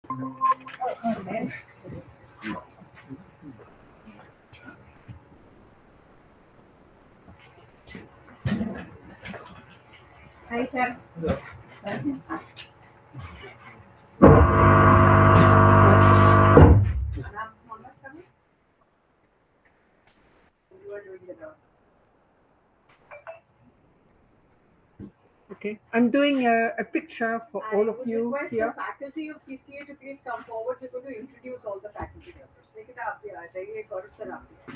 Okay. Hi, Chef. You are doing the job. Okay, I'm doing a picture for I all of would you request the here. faculty of CCA to please come forward. We're going to introduce all the faculty members. Nikita, आप भी आ जाइए, गौरव sir आप भी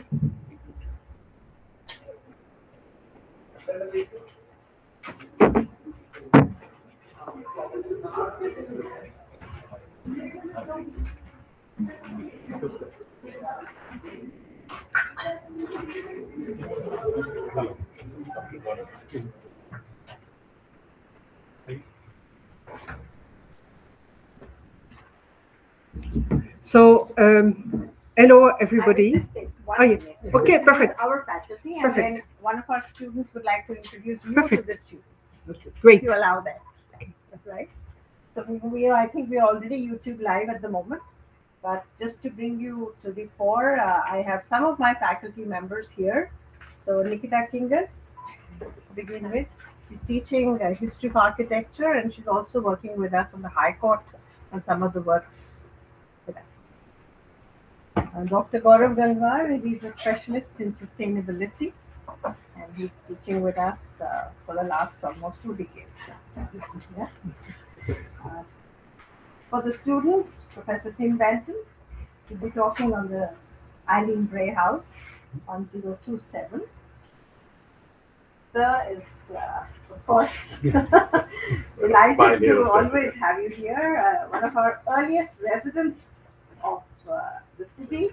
So, hello I will everybody. just take one Oh, yeah. minute. Okay, This is perfect. our faculty, and Perfect. then one of our students would like to introduce you to Perfect. the students. If Great. you allow that. Right? So I think we are already YouTube live at the moment. But just to bring you to the fore, I have some of my faculty members here. So Nikita Kinger, to begin with, she's teaching history of architecture, and she's also working with us on the High Court on some of the works with us. Dr. Gaurav Gangwar, he's a specialist in sustainability, and he's teaching with us for the last almost 2 decades now. Yeah. Uh, for the students, Professor Tim Benton will be talking on the Eileen Bray House on 027. Sir is, of course, delighted to always have you here. One of our earliest residents of the city,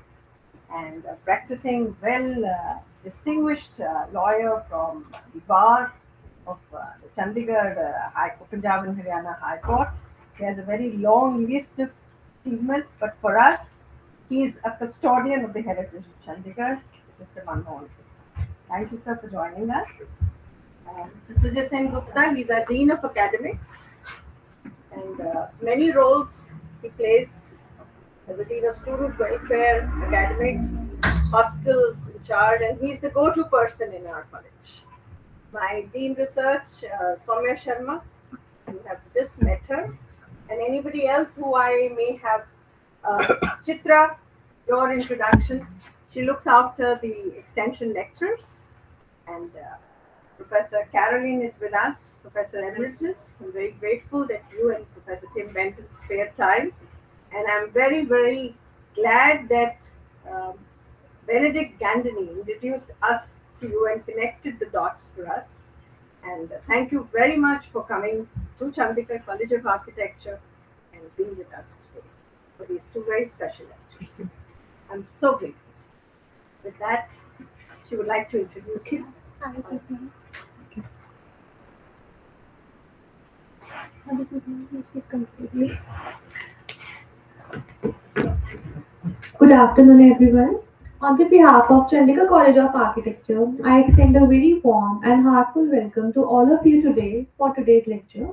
and practicing well, distinguished lawyer from the bar of the Chandigarh Punjab and Haryana High Court. He has a very long list of achievements, but for us, he is a custodian of the heritage of Chandigarh, Mr. Manmohan Singh. Thank you, sir, for joining us. Mr. Sujay Sen Gupta, he's our Dean of Academics, and many roles he plays as a Dean of Student Welfare, Academics, hostels in charge, and he's the go-to person in our college. My Dean Research, Soumya Sharma, you have just met her, and anybody else who I may have. Chitra, your introduction. She looks after the extension lectures, and Professor Caroline is with us, Professor Emeritus. I'm very grateful that you and Professor Tim Benton spared time. And I'm very, very glad that Benedict Gandini introduced us to you and connected the dots for us. And thank you very much for coming to Chandigarh College of Architecture and being with us today for these two very special lectures. I'm so grateful. With that, she would like to introduce you. Good afternoon, everyone. On the behalf of Chandigarh College of Architecture, I extend a very warm and heartfelt welcome to all of you today for today's lecture.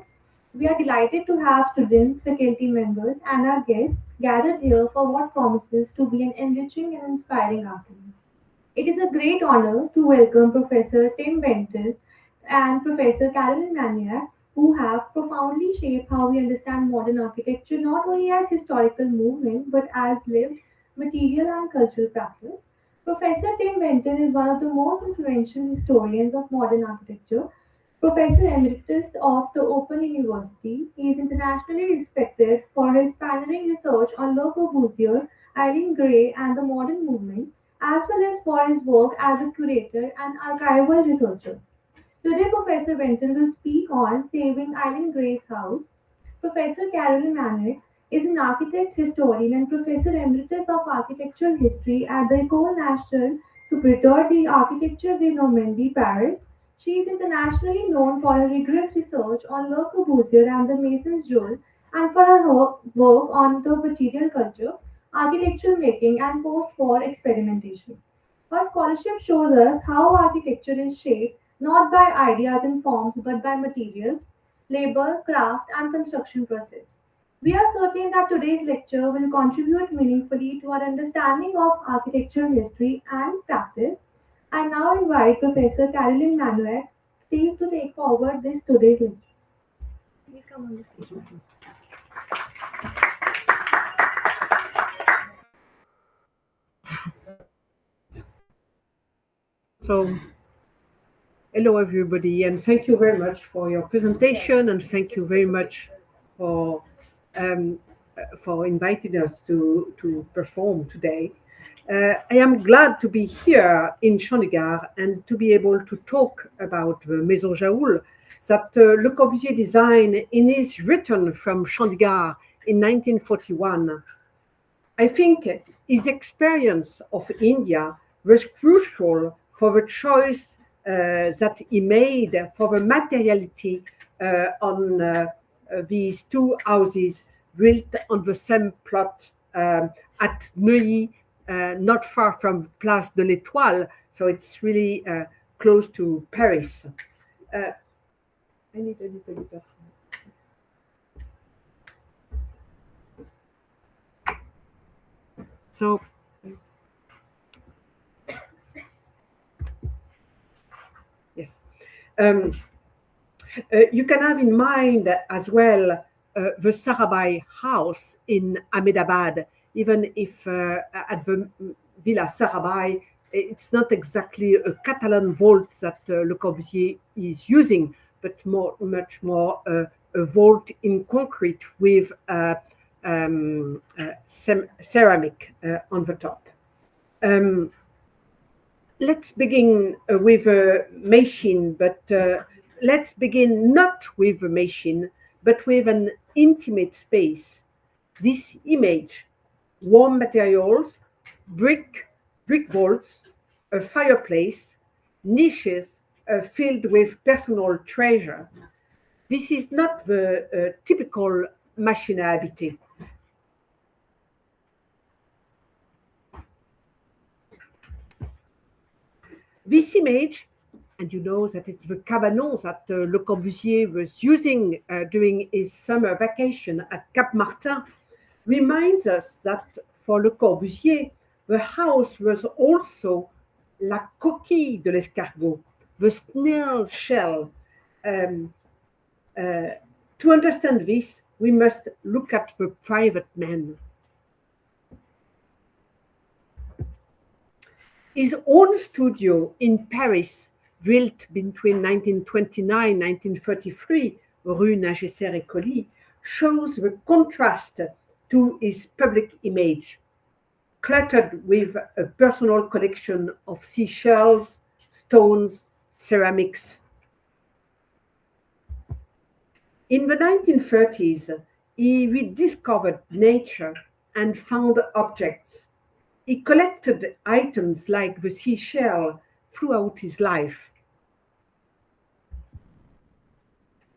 We are delighted to have students, faculty members, and our guests gathered here for what promises to be an enriching and inspiring afternoon. It is a great honor to welcome Professor Tim Benton and Professor Carolyn Maniac, who have profoundly shaped how we understand modern architecture not only as historical movement but as lived material and cultural practice. Professor Tim Benton is one of the most influential historians of modern architecture. Professor Emeritus of the Open University, he is internationally respected for his pioneering research on Le Corbusier, Eileen Gray, and the modern movement, as well as for his work as a curator and archival researcher. Today, Professor Benton will speak on Saving Eileen Gray's House. Professor Carolyn Manique is an architect, historian, and professor emeritus of architectural history at the École Nationale Supérieure d'Architecture de Normandie, Paris. She is internationally known for her rigorous research on Le Corbusier and the Maisons Jaoul, and for her work on the material culture, architectural making, and post-war experimentation. Her scholarship shows us how architecture is shaped not by ideas and forms but by materials, labor, craft, and construction process. We are certain that today's lecture will contribute meaningfully to our understanding of architecture history and practice. I now invite Professor Caroline Manuel to take forward this today's lecture. Please come on the stage. So, hello everybody, and thank you very much for your presentation, and thank you very much for inviting us to perform today. I am glad to be here in Chandigarh and to be able to talk about the Maisons Jaoul that Le Corbusier designed in his return from Chandigarh in 1941. I think his experience of India was crucial for the choice that he made for the materiality on these two houses built on the same plot at Neuilly, not far from Place de l'Étoile, so it's really close to Paris. I need a little bit of... So, yes. You can have in mind as well the Sarabhai house in Ahmedabad, even if at the Villa Sarabhai, it's not exactly a Catalan vault that Le Corbusier is using, but much more a vault in concrete with ceramic on the top. Let's begin with a machine, but let's begin not with a machine, but with an intimate space. This image, warm materials, brick vaults, a fireplace, niches filled with personal treasure. This is not the typical machine à habiter. This image, and you know that it's the cabanon that Le Corbusier was using during his summer vacation at Cap Martin, reminds us that for Le Corbusier, the house was also la coquille de l'escargot, the snail shell. To understand this, we must look at the private man. His own studio in Paris, built between 1929 and 1933, Rue Nagesser-Écoly, shows the contrast to his public image, cluttered with a personal collection of seashells, stones, ceramics. In the 1930s, he rediscovered nature and found objects. He collected items like the seashell throughout his life.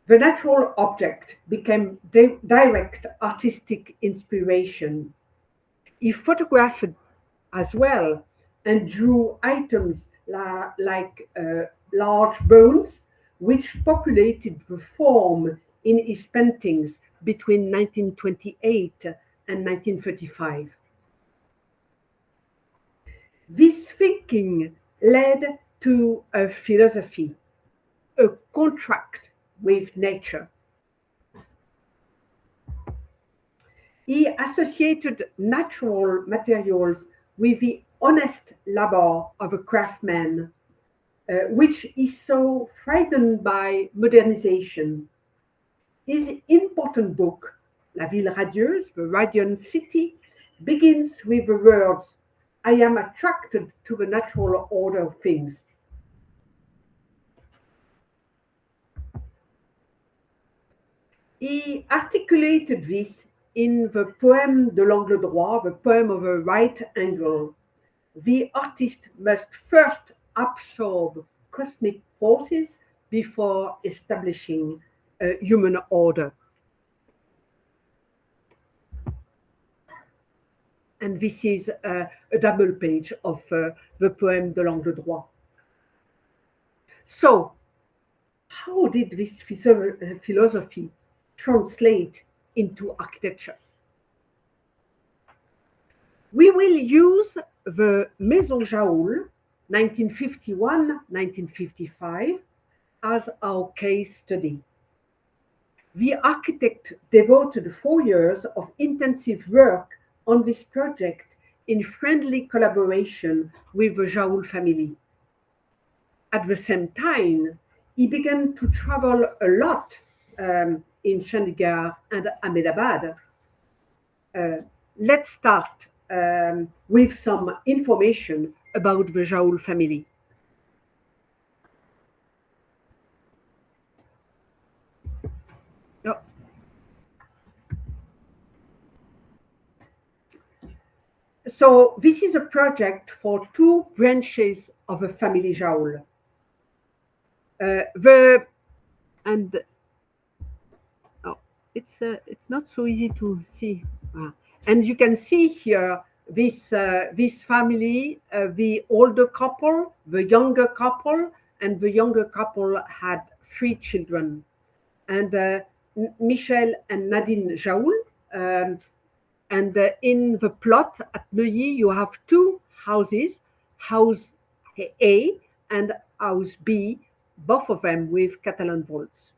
The natural object became direct artistic inspiration. He photographed as well and drew items like large bones, which populated the form in his paintings between 1928 and 1935. This thinking led to a philosophy, a contract with nature. He associated natural materials with the honest labor of a craftsman, which is so frightened by modernization. His important book, La Ville Radieuse, The Radiant City, begins with the words, I am attracted to the natural order of things. He articulated this in the poem de l'angle droit, the poem of a right angle. The artist must first absorb cosmic forces before establishing a human order. And this is a double page of the poem de l'angle droit. So, how did this philosophy translate into architecture. We will use the Maisons Jaoul 1951-1955 as our case study. The architect devoted 4 years of intensive work on this project in friendly collaboration with the Jaoul family. At the same time, he began to travel a lot in Chandigarh and Ahmedabad. Let's start with some information about the Jaoul family. Oh. So this is a project for 2 branches of the family Jaoul. It's not so easy to see. And you can see here this family, the older couple, the younger couple, and the younger couple had 3 children. And Michel and Nadine Jaoul. And in the plot at Neuilly, you have 2 houses, House A and House B, both of them with Catalan vaults.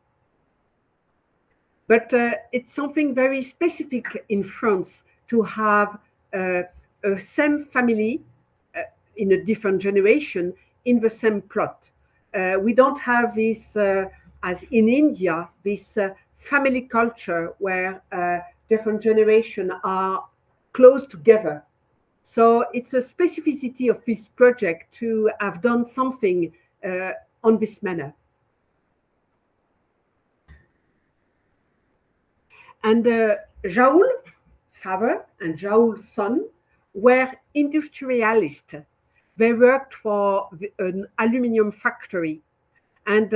But it's something very specific in France to have a same family in a different generation in the same plot. We don't have this, as in India, this family culture where different generations are close together. So it's a specificity of this project to have done something on this manner. And Jaoul, father, and Jaoul's son were industrialists. They worked for an aluminium factory and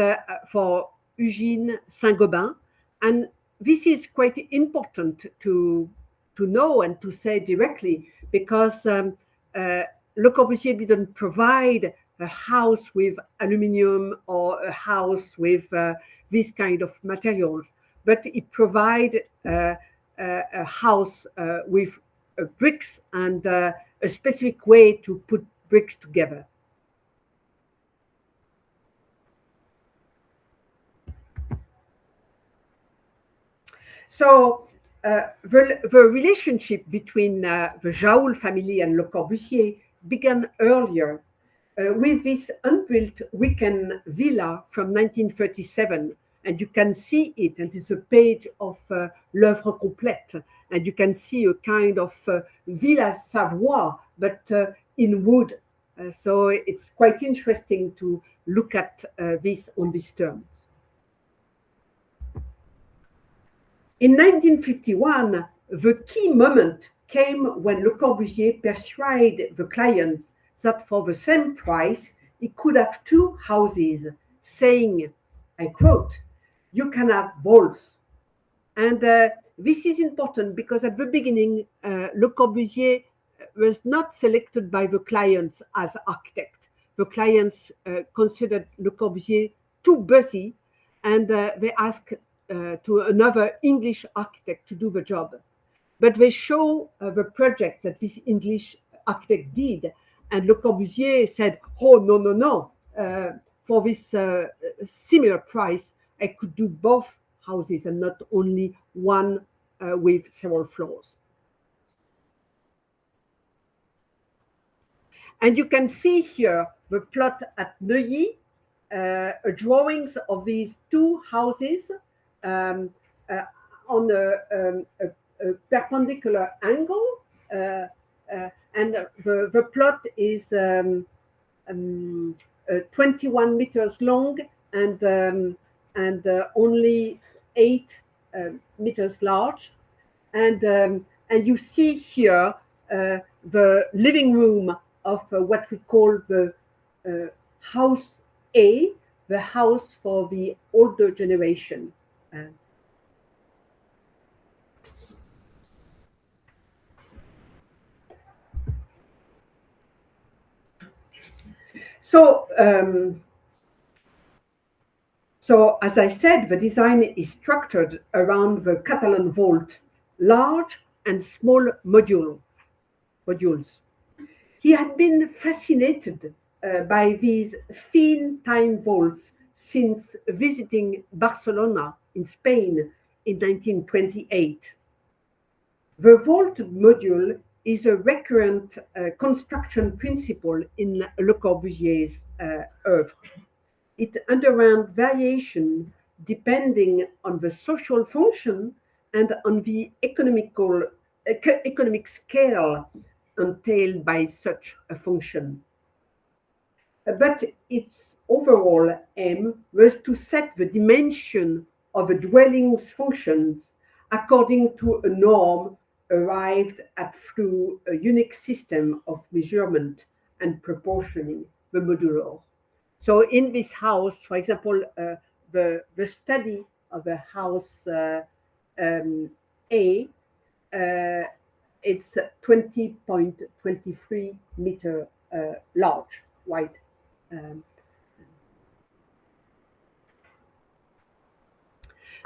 for Eugène Saint-Gobain. And this is quite important to know and to say directly, because Le Corbusier didn't provide a house with aluminium or a house with this kind of materials, but it provided a house with bricks and a specific way to put bricks together. So the relationship between the Jaoul family and Le Corbusier began earlier with this unbuilt weekend villa from 1937. And you can see it, and it's a page of L'œuvre complète. And you can see a kind of Villa Savoie, but in wood. So it's quite interesting to look at this on these terms. In 1951, the key moment came when Le Corbusier persuaded the clients that for the same price, he could have 2 houses, saying, I quote, "You can have vaults." And this is important because at the beginning, Le Corbusier was not selected by the clients as architect. The clients considered Le Corbusier too busy, and they asked to another English architect to do the job. But they show the project that this English architect did, and Le Corbusier said, "Oh, no, no, no. For this similar price, I could do both houses and not only one with several floors." And you can see here the plot at Neuilly, drawings of these 2 houses on a perpendicular angle, and the plot is 21 meters long and only 8 meters large. And you see here the living room of what we call the House A, the house for the older generation. So So, as I said, the design is structured around the Catalan vault, large and small modules. He had been fascinated by these thin time vaults since visiting Barcelona in Spain in 1928. The vaulted module is a recurrent construction principle in Le Corbusier's oeuvre. It underwent variation depending on the social function and on the economic scale entailed by such a function. But its overall aim was to set the dimension of a dwelling's functions according to a norm arrived at through a unique system of measurement and proportioning the modular. So in this house, for example, the study of the house A, it's 20.23 meter large, wide.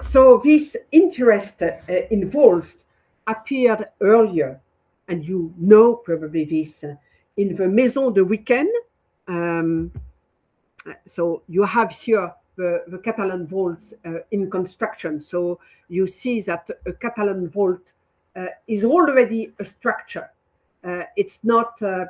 So this interest in vaults appeared earlier, and you know probably this, in the Maison de Weekend. So you have here the Catalan vaults in construction. So you see that a Catalan vault is already a structure. It's not a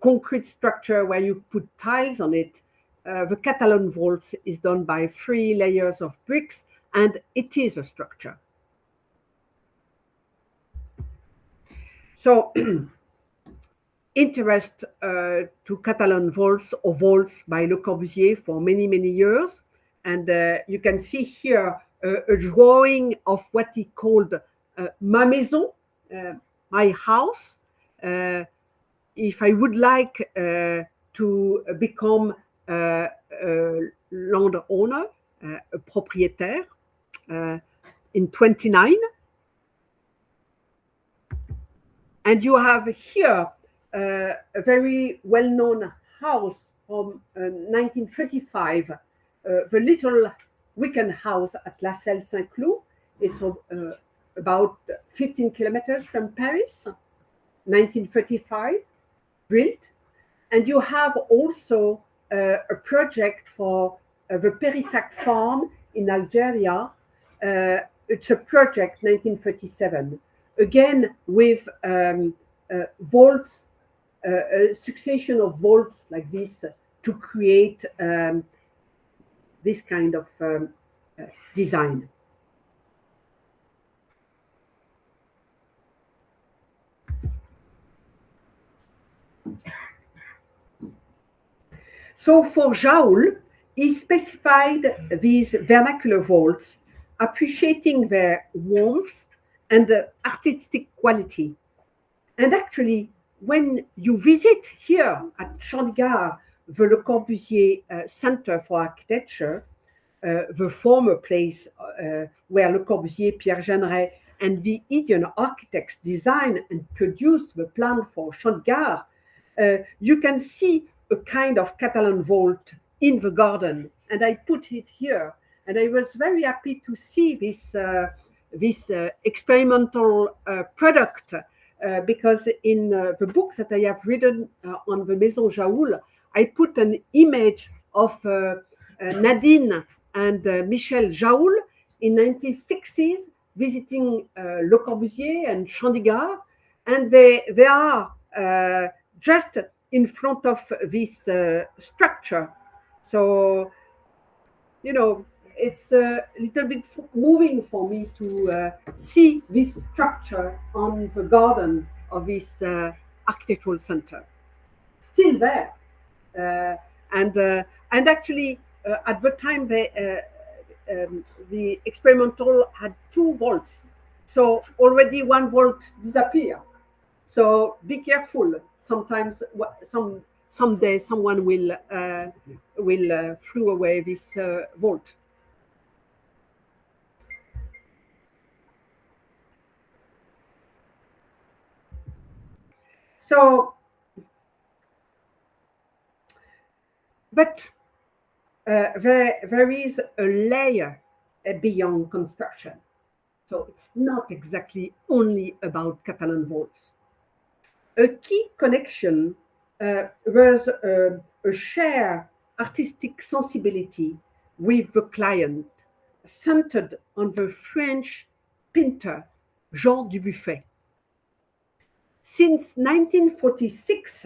concrete structure where you put tiles on it. The Catalan vault is done by 3 layers of bricks, and it is a structure. So interest to Catalan vaults or vaults by Le Corbusier for many, many years. And you can see here a drawing of what he called ma maison, my house. If I would like to become a landowner, a propriétaire, in 29. And you have here a very well-known house from 1935, the little Weekend house at La Selle Saint-Cloud. It's about 15 kilometers from Paris, 1935, built. And you have also a project for the Périssac farm in Algeria. It's a project 1937, again with vaults, a succession of vaults like this to create this kind of design. So for Jaoul, he specified these vernacular vaults, appreciating their warmth and artistic quality. And actually, when you visit here at Chandigarh, the Le Corbusier Center for Architecture, the former place where Le Corbusier, Pierre Jeanneret, and the Indian architects designed and produced the plan for Chandigarh, you can see a kind of Catalan vault in the garden. And I put it here. And I was very happy to see this experimental product because in the book that I have written on the Maisons Jaoul, I put an image of Nadine and Michel Jaoul in 1960s visiting Le Corbusier and Chandigarh, and they are just in front of this structure. So, you know, it's a little bit moving for me to see this structure on the garden of this architectural center. Still there. And actually, at the time, the experimental had 2 vaults. So already 1 vault disappeared. So be careful. Sometimes, someday, someone will throw away this vault. So, but there is a layer beyond construction. So it's not exactly only about Catalan walls. A key connection was a shared artistic sensibility with the client, centered on the French painter Jean Dubuffet. Since 1946,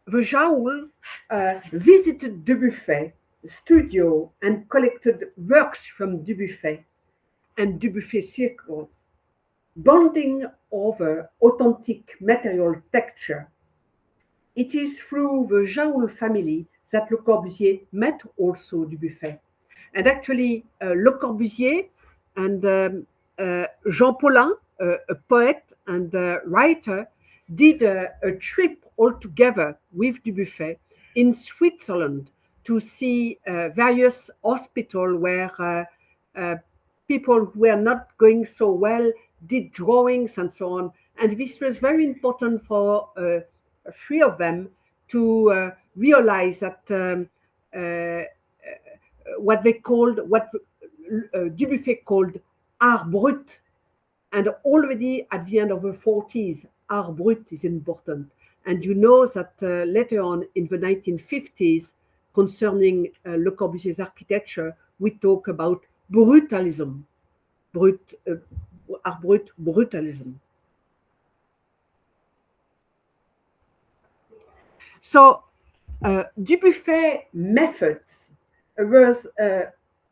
the Jaoul visited Dubuffet's studio and collected works from Dubuffet and Dubuffet circles, bonding over authentic material texture. It is through the Jaoul family that Le Corbusier met also Dubuffet. And actually, Le Corbusier and Jean Paulin, a poet and writer, did a trip all together with Dubuffet in Switzerland to see various hospitals where people who were not going so well did drawings and so on. And this was very important for three of them to realize that what Dubuffet called art brut, and already at the end of the 40s, art brut is important. And you know that later on in the 1950s, concerning Le Corbusier's architecture, we talk about brutalism, art brut, brutalism. So Dubuffet methods was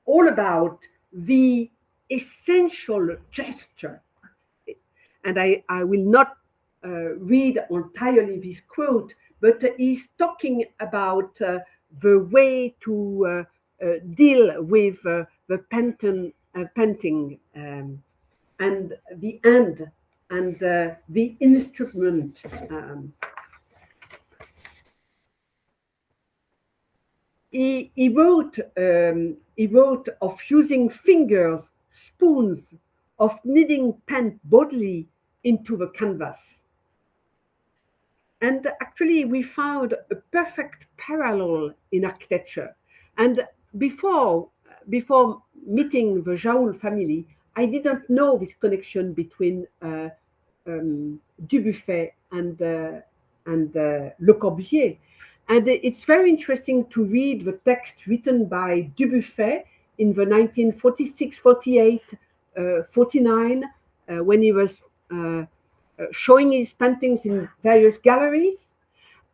all about the essential gesture. And I will not read entirely this quote, but he's talking about the way to deal with the painting and the end and the instrument. He wrote of using fingers, spoons, of kneading pen bodily into the canvas. And actually, we found a perfect parallel in architecture. And before meeting the Jaoul family, I didn't know this connection between Dubuffet and Le Corbusier. And it's very interesting to read the text written by Dubuffet in the 1946, 48, 49, when he was showing his paintings in various galleries.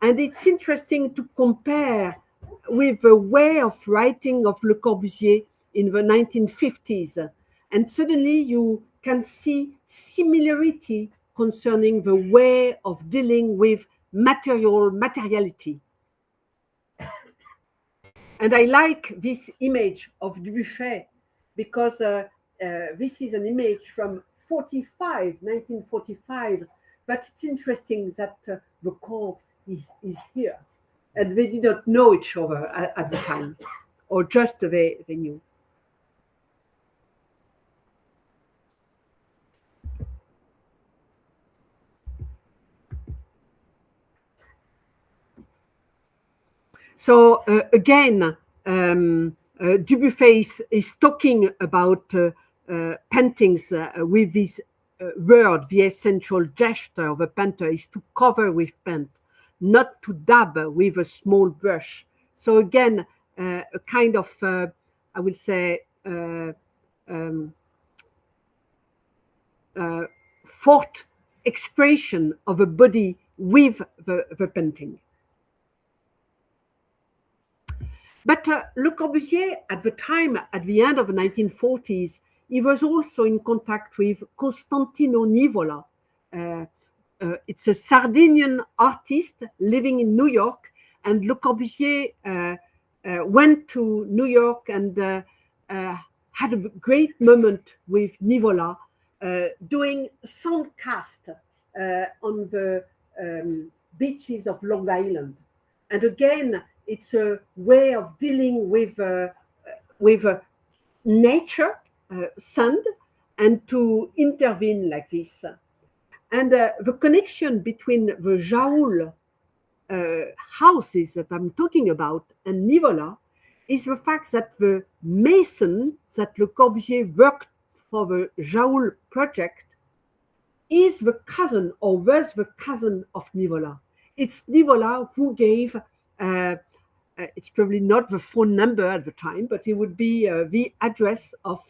And it's interesting to compare with the way of writing of Le Corbusier in the 1950s. And suddenly you can see similarity concerning the way of dealing with materiality. And I like this image of Dubuffet because this is an image from 1945, but it's interesting that the corpse is here. And they did not know each other at the time, or just they knew. So again, Dubuffet is talking about paintings with this word. The essential gesture of a painter is to cover with paint, not to dab with a small brush. So again, a kind of, I would say, forth expression of a body with the painting. But Le Corbusier, at the time, at the end of the 1940s, he was also in contact with Costantino Nivola. It's a Sardinian artist living in New York, and Le Corbusier went to New York and had a great moment with Nivola, doing some cast on the beaches of Long Island. And again, it's a way of dealing with nature, sand, and to intervene like this. And the connection between the Jaoul houses that I'm talking about and Nivola is the fact that the mason that Le Corbusier worked for the Jaoul project is the cousin or was the cousin of Nivola. It's Nivola who gave, it's probably not the phone number at the time, but it would be the address of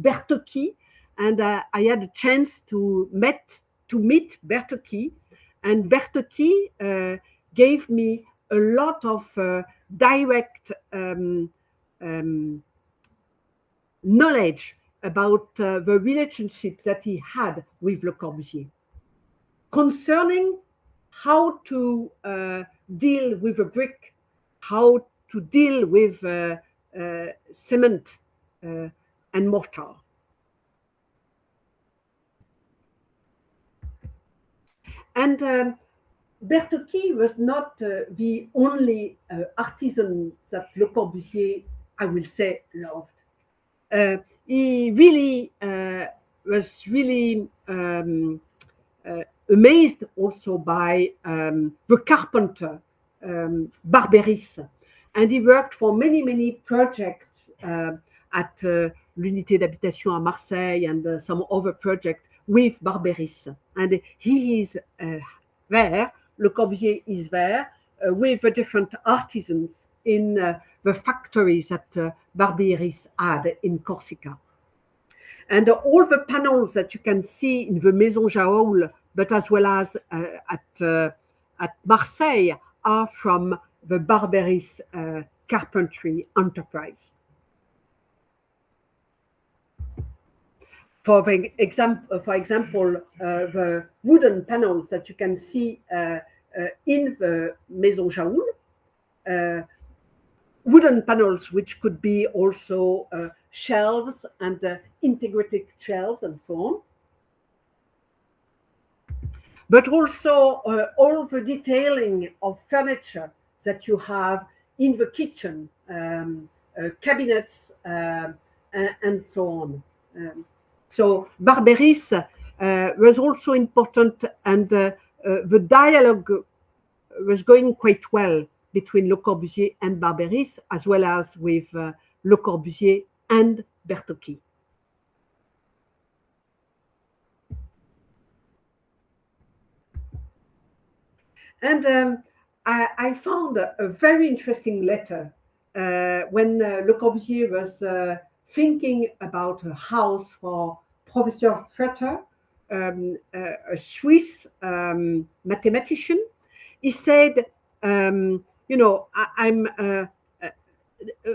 Bertocchi. And I had a chance to meet Bertocchi. And Bertocchi gave me a lot of direct knowledge about the relationship that he had with Le Corbusier concerning how to deal with a brick, how to deal with cement and mortar. And Bertocchi was not the only artisan that Le Corbusier, I will say, loved. He really was really amazed also by the carpenter Barberis, and he worked for many projects at l'unité d'habitation à Marseille and some other projects with Barberis. And he is there, Le Corbusier is there with the different artisans in the factories that Barberis had in Corsica. And all the panels that you can see in the Maisons Jaoul, but as well as at Marseille, are from the Barberis carpentry enterprise. For example, the wooden panels that you can see in the Maisons Jaoul, wooden panels which could be also shelves and integrated shelves and so on. But also all the detailing of furniture that you have in the kitchen, cabinets and so on. So Barberis was also important, and the dialogue was going quite well between Le Corbusier and Barberis, as well as with Le Corbusier and Bertocchi. And I found a very interesting letter when Le Corbusier was thinking about a house for Professor Fretter, a Swiss mathematician. He said, you know,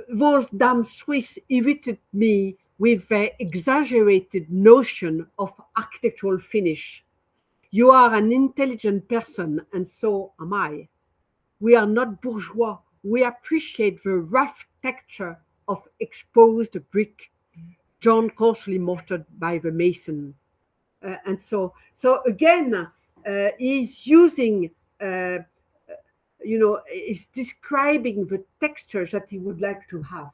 those damn Swiss irritated me with their exaggerated notion of architectural finish. You are an intelligent person, and so am I. We are not bourgeois. We appreciate the rough texture of exposed brick, drawn coarsely mortared by the mason. And so again, he's using, you know, is describing the textures that he would like to have.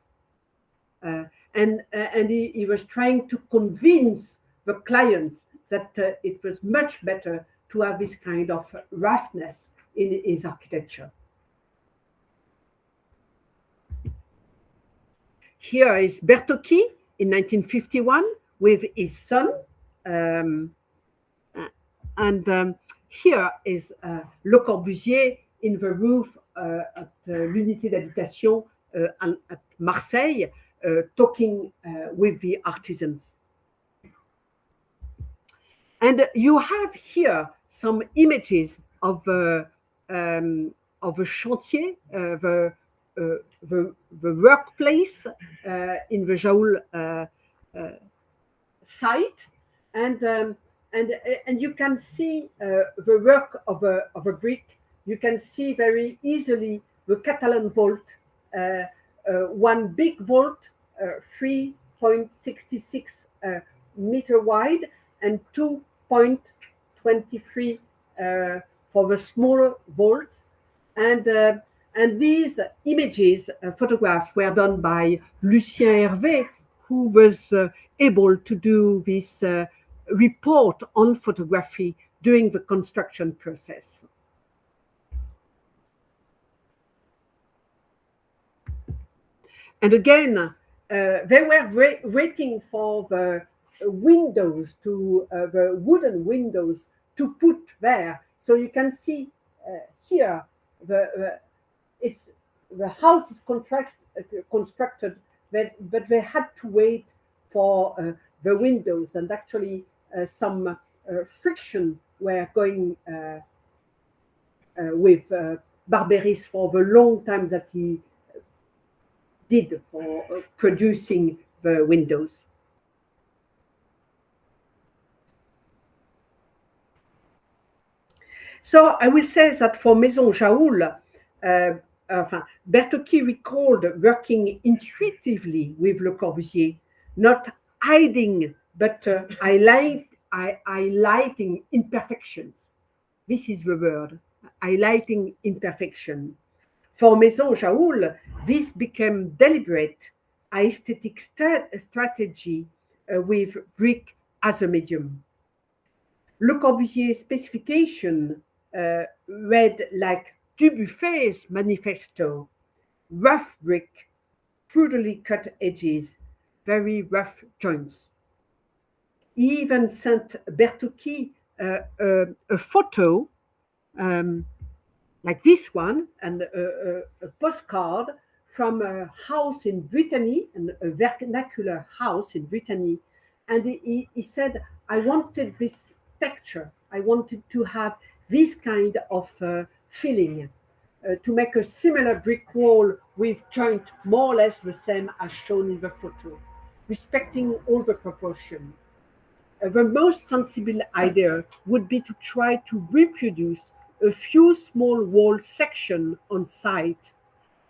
And he was trying to convince the clients that it was much better to have this kind of roughness in his architecture. Here is Bertocchi in 1951 with his son. Here is Le Corbusier in the roof at l'unité d'habitation at Marseille, talking with the artisans. And you have here some images of the chantier, the workplace in the Jaoul site, and you can see the work of a brick. You can see very easily the Catalan vault, one big vault, 3.66 meter wide, and 2.23 for the smaller vaults. And these images, photographs, were done by Lucien Hervé, who was able to do this report on photography during the construction process. And again, they were waiting for the windows the wooden windows to put there. So you can see here the house is constructed, but they had to wait for the windows, and actually some friction were going with Barberis for the long time that he did for producing the windows. So I will say that for Maisons Jaoul, Bertocchi recalled working intuitively with Le Corbusier, not hiding, but highlighting imperfections. This is the word, highlighting imperfection. For Maisons Jaoul, this became deliberate aesthetic strategy with brick as a medium. Le Corbusier's specification read like Dubuffet's manifesto: rough brick, brutally cut edges, very rough joints. He even sent Bertocchi a photo like this one, and a postcard from a house in Brittany, a vernacular house in Brittany. And he said, I wanted this texture. I wanted to have this kind of feeling, to make a similar brick wall with joint more or less the same as shown in the photo, respecting all the proportion. The most sensible idea would be to try to reproduce a few small wall sections on site,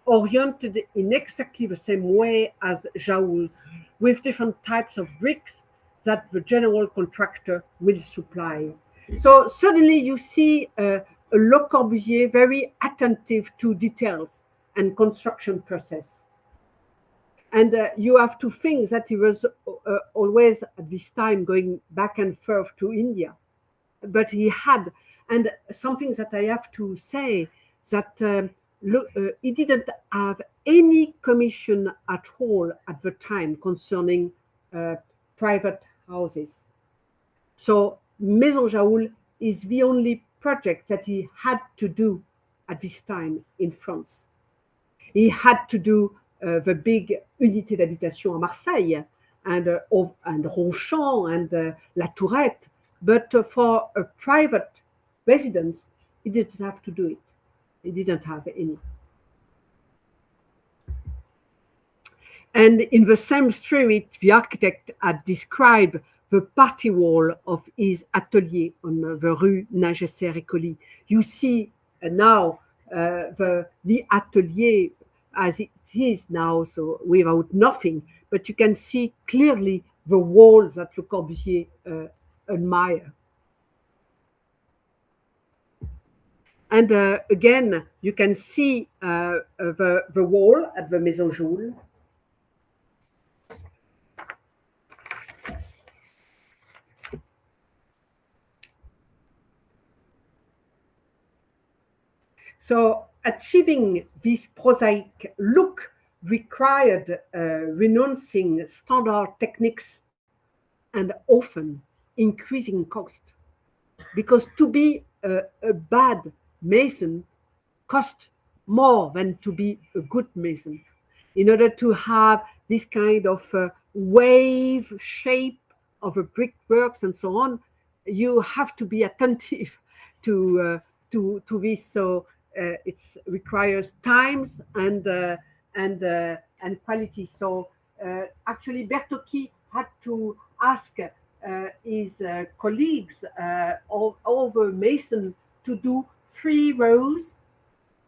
oriented in exactly the same way as Jaoul's, with different types of bricks that the general contractor will supply. So suddenly you see a Le Corbusier very attentive to details and construction process. And you have to think that he was always at this time going back and forth to India. But he had, and something that I have to say, that he didn't have any commission at all at the time concerning private houses. So Maisons Jaoul is the only project that he had to do at this time in France. He had to do the big Unité d'habitation à Marseille, and Ronchamp, and La Tourette. But for a private residence, he didn't have to do it. He didn't have any. And in the same spirit, the architect had described the party wall of his atelier on the Rue Nagesser-Écoli. You see now the atelier as it is now, so without nothing, but you can see clearly the walls that Le Corbusier admire. And again, you can see the wall at the Maisons Jaoul. So achieving this prosaic look required renouncing standard techniques and often increasing cost, because to be a bad mason cost more than to be a good mason. In order to have this kind of wave shape of a brickworks and so on, you have to be attentive to this. So it requires times and quality. So actually, Bertocchi had to ask his colleagues, all the mason, to do 3 rows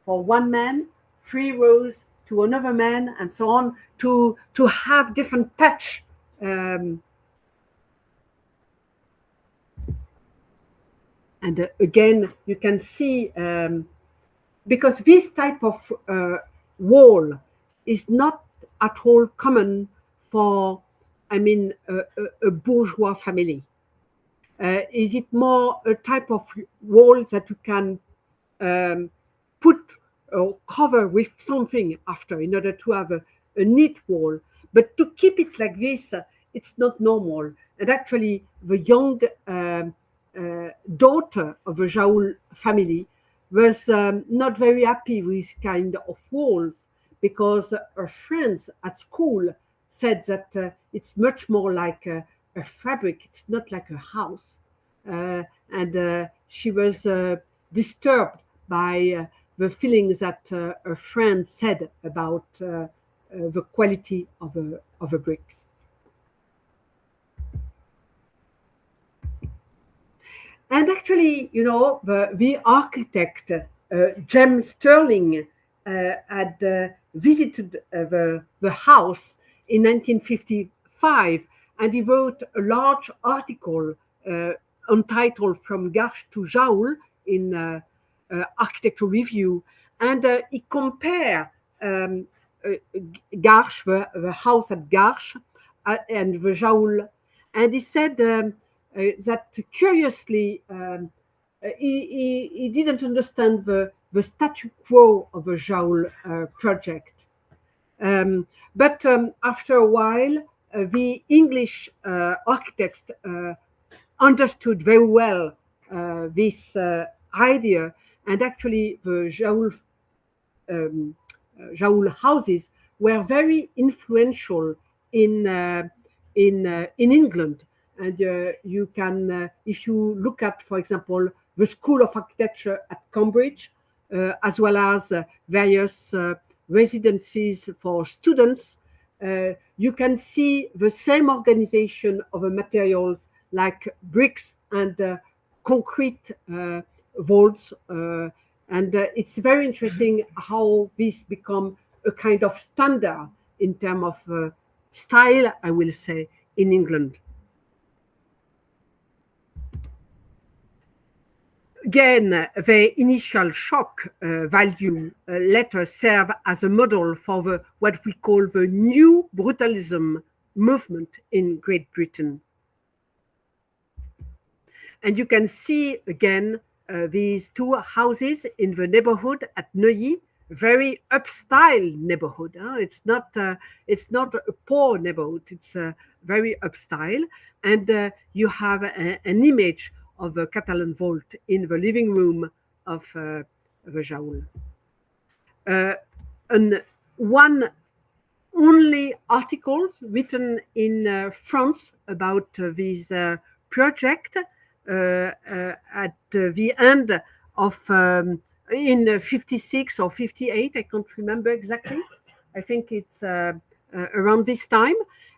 for one man, 3 rows to another man, and so on, to have different touch. And again, you can see, because this type of wall is not at all common for, I mean, a bourgeois family. Is it more a type of wall that you can put or cover with something after in order to have a neat wall? But to keep it like this, it's not normal. And actually, the young daughter of the Jaoul family was not very happy with kind of walls because her friends at school said that it's much more like a fabric, it's not like a house. And she was disturbed by the feelings that her friends said about the quality of the bricks. And actually, you know, the architect, James Sterling, had visited the house in 1955, and he wrote a large article entitled From Garches to Jaoul in Architectural Review. And he compared Garches, the house at Garches, and the Jaoul. And he said that curiously, he didn't understand the statu quo of the Jaoul project. But after a while, the English architects understood very well this idea, and actually the Jaoul houses were very influential in England. And you can, if you look at, for example, the School of Architecture at Cambridge, as well as various residencies for students, you can see the same organization of the materials like bricks and concrete vaults. And it's very interesting how this become a kind of standard in terms of style, I will say, in England. Again, the initial shock value later serve as a model for what we call the new brutalism movement in Great Britain. And you can see again these two houses in the neighborhood at Neuilly, very upstyle neighborhood. It's not a poor neighborhood. It's very upstyle, and you have an image of the Catalan vault in the living room of the Jaoul. And one only articles written in France about this project at the end of in 56 or 58, I can't remember exactly. I think it's around this time.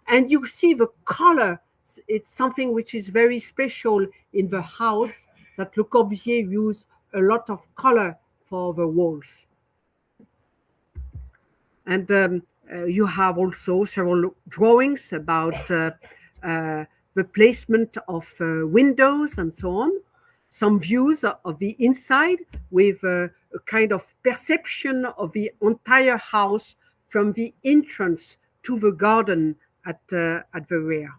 And you see the color. It's something which is very special in the house, that Le Corbusier used a lot of color for the walls. And you have also several drawings about the placement of windows and so on. Some views of the inside with a kind of perception of the entire house from the entrance to the garden at the rear.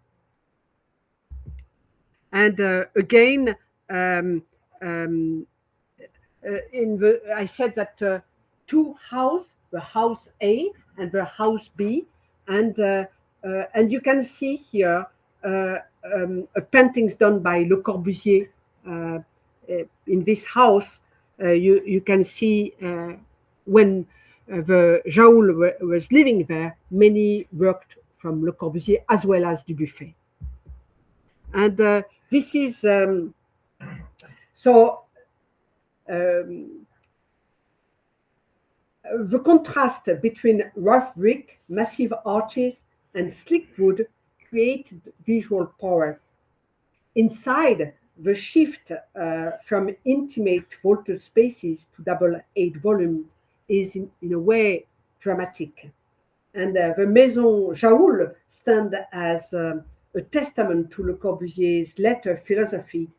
And again, I said that two houses, the house A and the house B, and you can see here paintings done by Le Corbusier in this house. You can see when the Jaoul was living there, many worked from Le Corbusier as well as Dubuffet. And this is the contrast between rough brick, massive arches, and slick wood created visual power. Inside, the shift from intimate vaulted spaces to double-8 volume is in a way dramatic. And the Maisons Jaoul stand as a testament to Le Corbusier's later philosophy,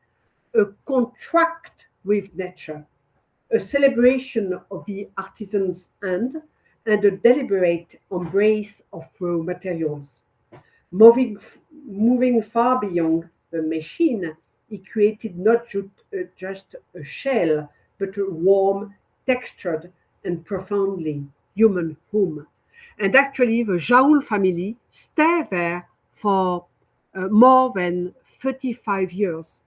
a contract with nature, a celebration of the artisan's hand, and a deliberate embrace of raw materials. Moving far beyond the machine, he created not just a shell, but a warm, textured, and profoundly human home. And actually, the Jaoul family stayed there for more than 35 years.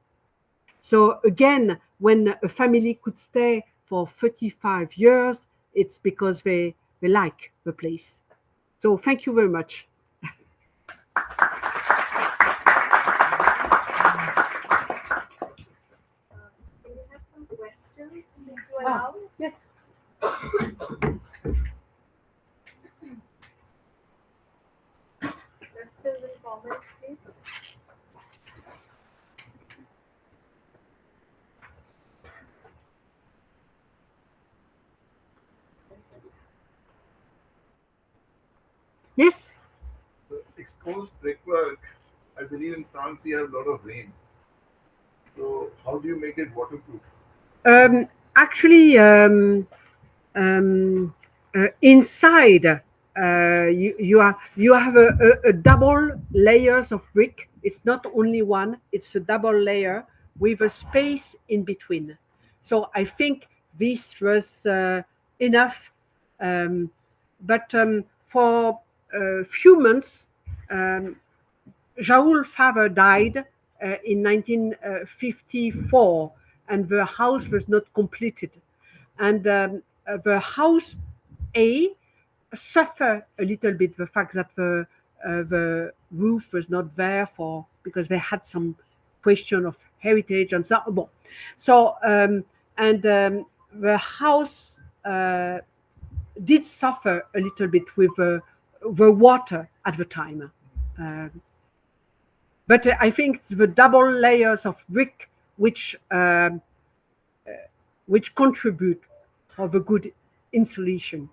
So again, when a family could stay for 35 years, it's because they like the place. So thank you very much. Do you have some questions, if you allow? Yes. Questions and comments, please. Yes. The exposed brickwork, I believe in France we have a lot of rain. So how do you make it waterproof? Actually, inside you have a double layers of brick. It's not only one; it's a double layer with a space in between. So I think this was enough. But for a few months, Jaoul's father died in 1954, and the house was not completed. And the house A suffered a little bit the fact that the roof was not there for because they had some question of heritage and so on. Bon. So the house did suffer a little bit with the water at the time. But I think it's the double layers of brick which contribute for the good insulation.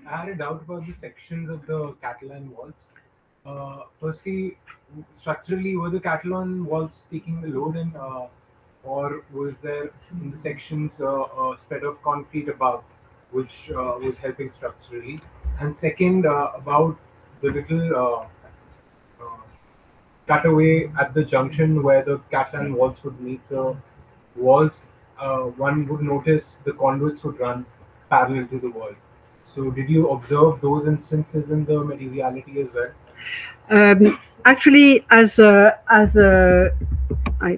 I had a doubt about the sections of the Catalan walls. Firstly, structurally, were the Catalan walls taking the load in, or was there in the sections a spread of concrete above, which was helping structurally? And second, about the little cutaway at the junction where the Catalan walls would meet the walls, one would notice the conduits would run parallel to the wall. So, did you observe those instances in the materiality as well? Actually, I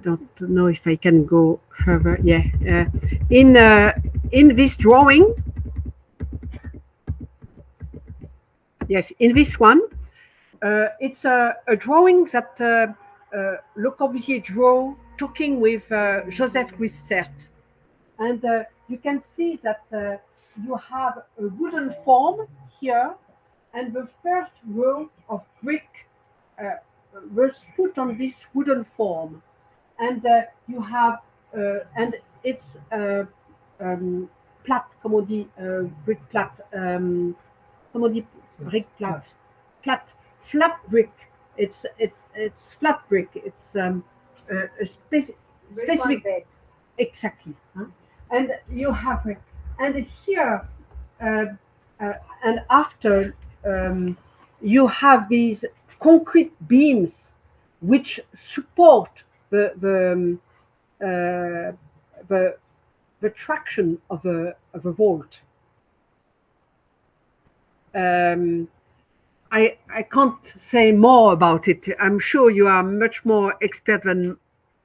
don't know if I can go further. Yeah, in this drawing, yes, in this one, it's a drawing that Le Corbusier drew talking with Joseph Louis Sert, and you can see that you have a wooden form here, and the first row of brick was put on this wooden form, and you have and it's plate, comme on dit, brick plate, comme on dit, brick plate, flat brick. It's flat brick. It's a specific bed. exactly, huh? And you have and here and after you have these concrete beams which support the traction of a vault. I can't say more about it. I'm sure you are much more expert than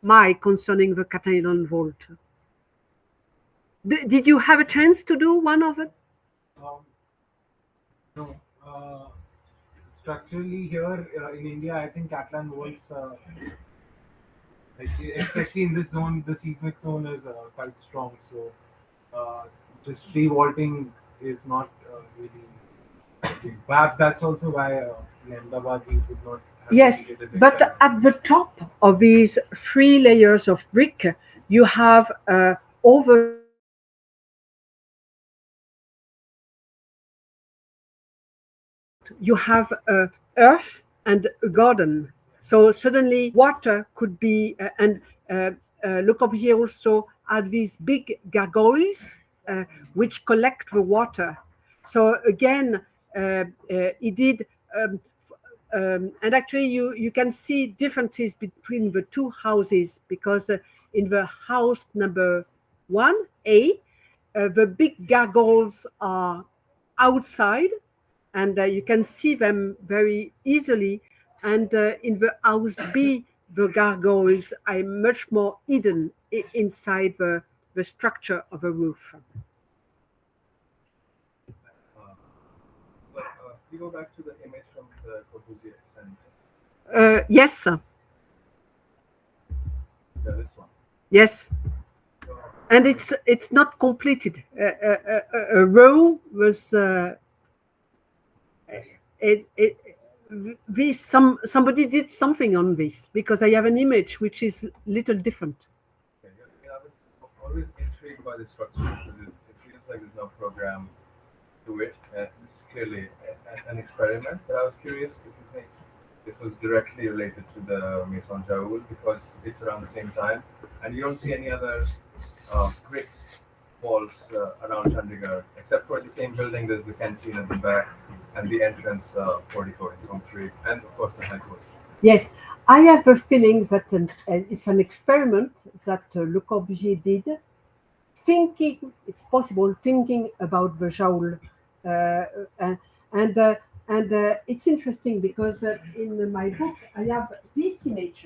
I concerning the Catalan vault. Did you have a chance to do one of it? No. Structurally, here in India, I think Catalan walls, especially in this zone, the seismic zone is quite strong. So, just free vaulting is not really. Perhaps that's also why in Ahmedabad we would not. Yes, but at the top of these 3 layers of brick, you have over you have earth and a garden. So suddenly water could be, and Le Corbusier also had these big gargoyles which collect the water. So again, he did and actually you can see differences between the two houses, because in the house number 1A, the big gargoyles are outside, and you can see them very easily. And in the house B, the gargoyles are much more hidden inside the structure of a roof. We go back to the image from the Corbusier Center. Yes. This one. Yes. And it's not completed. A row was somebody did something on this, because I have an image which is a little different. Okay. Yeah, I was always intrigued by the structure. It feels like there's no program to it. It's clearly an experiment, but I was curious if you think this was directly related to the Maisons Jaoul, because it's around the same time, and you don't see any other brick walls around Chandigarh, except for the same building. There's the canteen at the back and the entrance portico in concrete, and of course the high court. Yes, I have a feeling that it's an experiment that Le Corbusier did, thinking it's possible, thinking about the Jaoul, and it's interesting because in my book I have this image,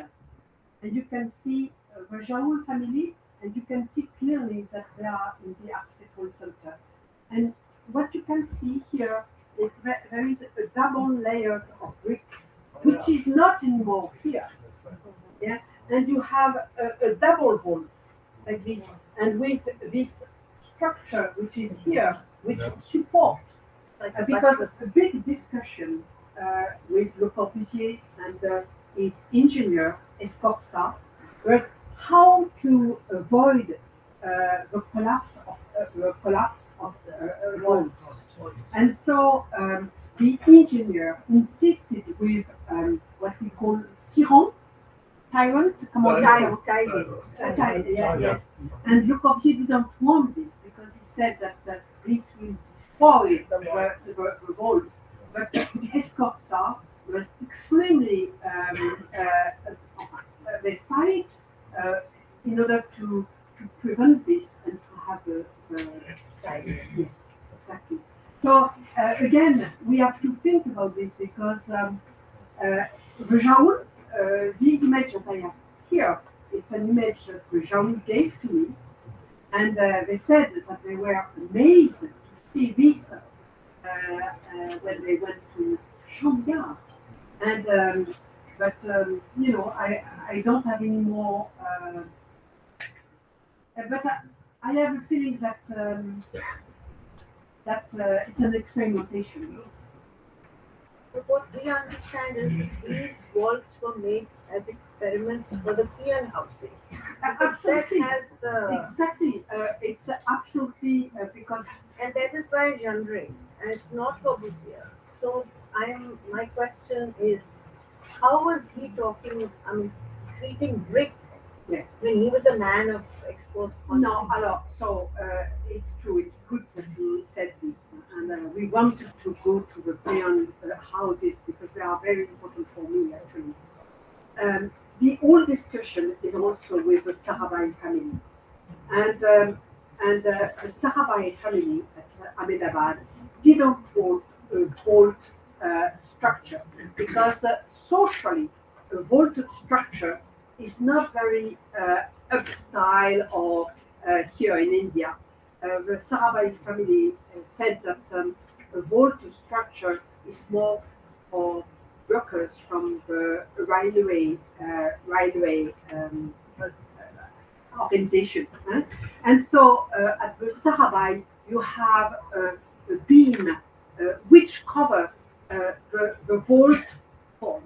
and you can see the Jaoul family, and you can see clearly that they are in the architectural center. And what you can see here is that there is a double layers of brick, which is not anymore here. Yeah, and you have a double walls like this, and with this structure which is here, which support. Because a big discussion with Le Corbusier and his engineer Escorza was how to avoid the collapse of the roads. And so the engineer insisted with what we call tyrant, yes. And Le Corbusier didn't want this, because he said that this will destroy the roads. But Escorza was extremely they fight in order to prevent this and to have yes, exactly. So again, we have to think about this, because the Jaoul, the image that I have here, it's an image that the Jaoul gave to me, and they said that they were amazed to see this when they went to Chandigarh. And but you know, I don't have any more. But I have a feeling that it's an experimentation. But what we understand is that these walls were made as experiments for the peon housing. Absolutely. That has the Exactly. It's absolutely because. and that is by Gendry, and it's not Corbusier. So my question is, how was he treating brick when he was a man of exposed No, so it's true. It's good that you said this, and we wanted to go to the peon houses because they are very important for me, actually. The whole discussion is also with the Sarabhai family, and the Sarabhai family at Ahmedabad didn't want a vault structure, because socially a vaulted structure is not very upstyle or here in India. The Sarabhai family said that a vaulted structure is more for workers from the railway organization. And so at the Sarabhai you have a beam which cover the vault form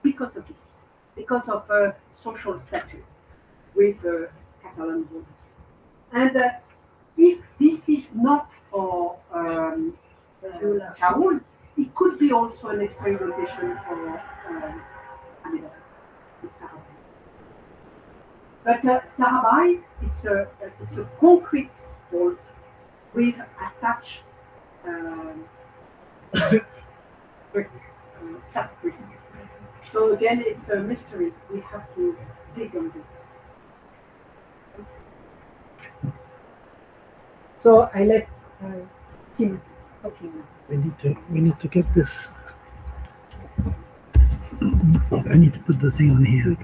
because of this, because of social status with the Catalan vault. And if this is not for Jaoul, it could be also an experimentation for Ahmedabad. But Sarabhai, it's a concrete vault with attached tapestry. So again, it's a mystery. We have to dig on this. So I let Tim talking now. We need to get this. I need to put the thing on here.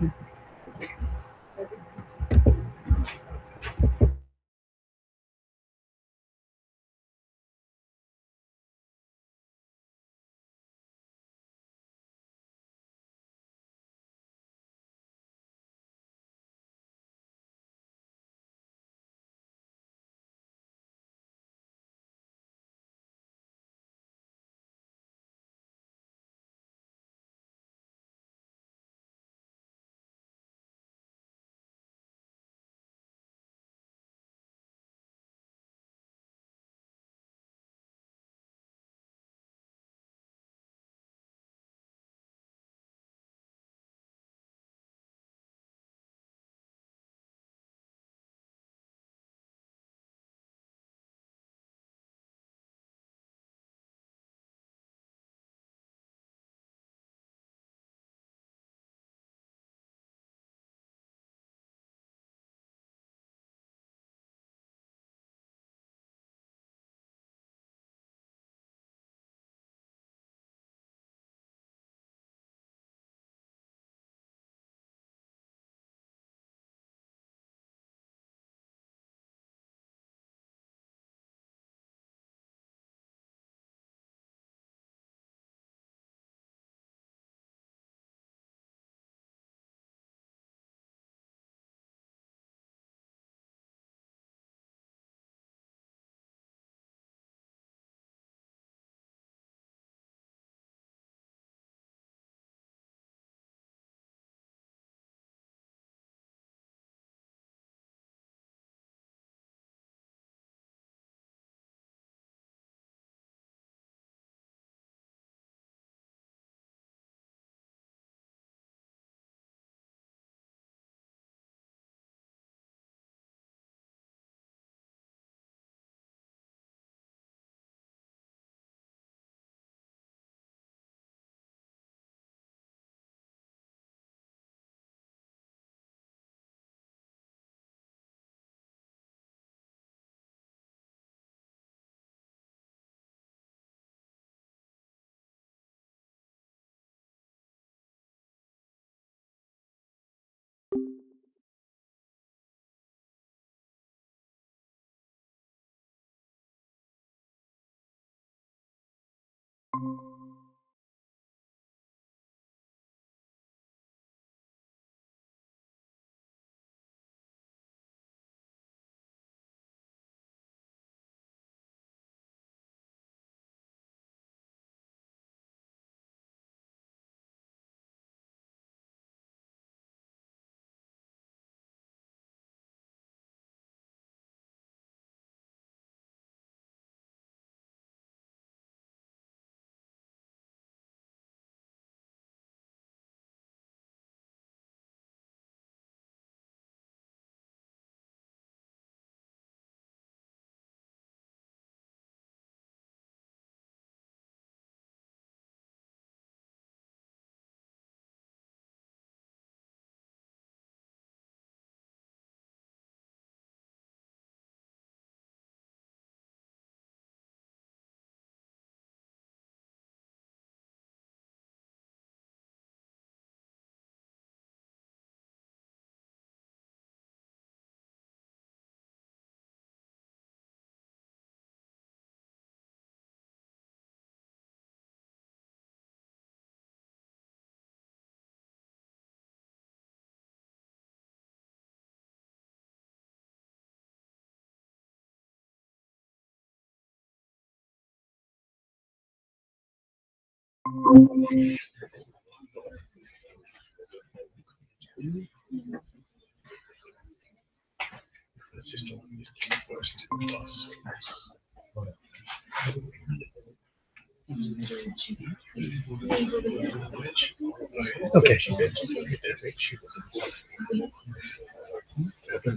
Okay.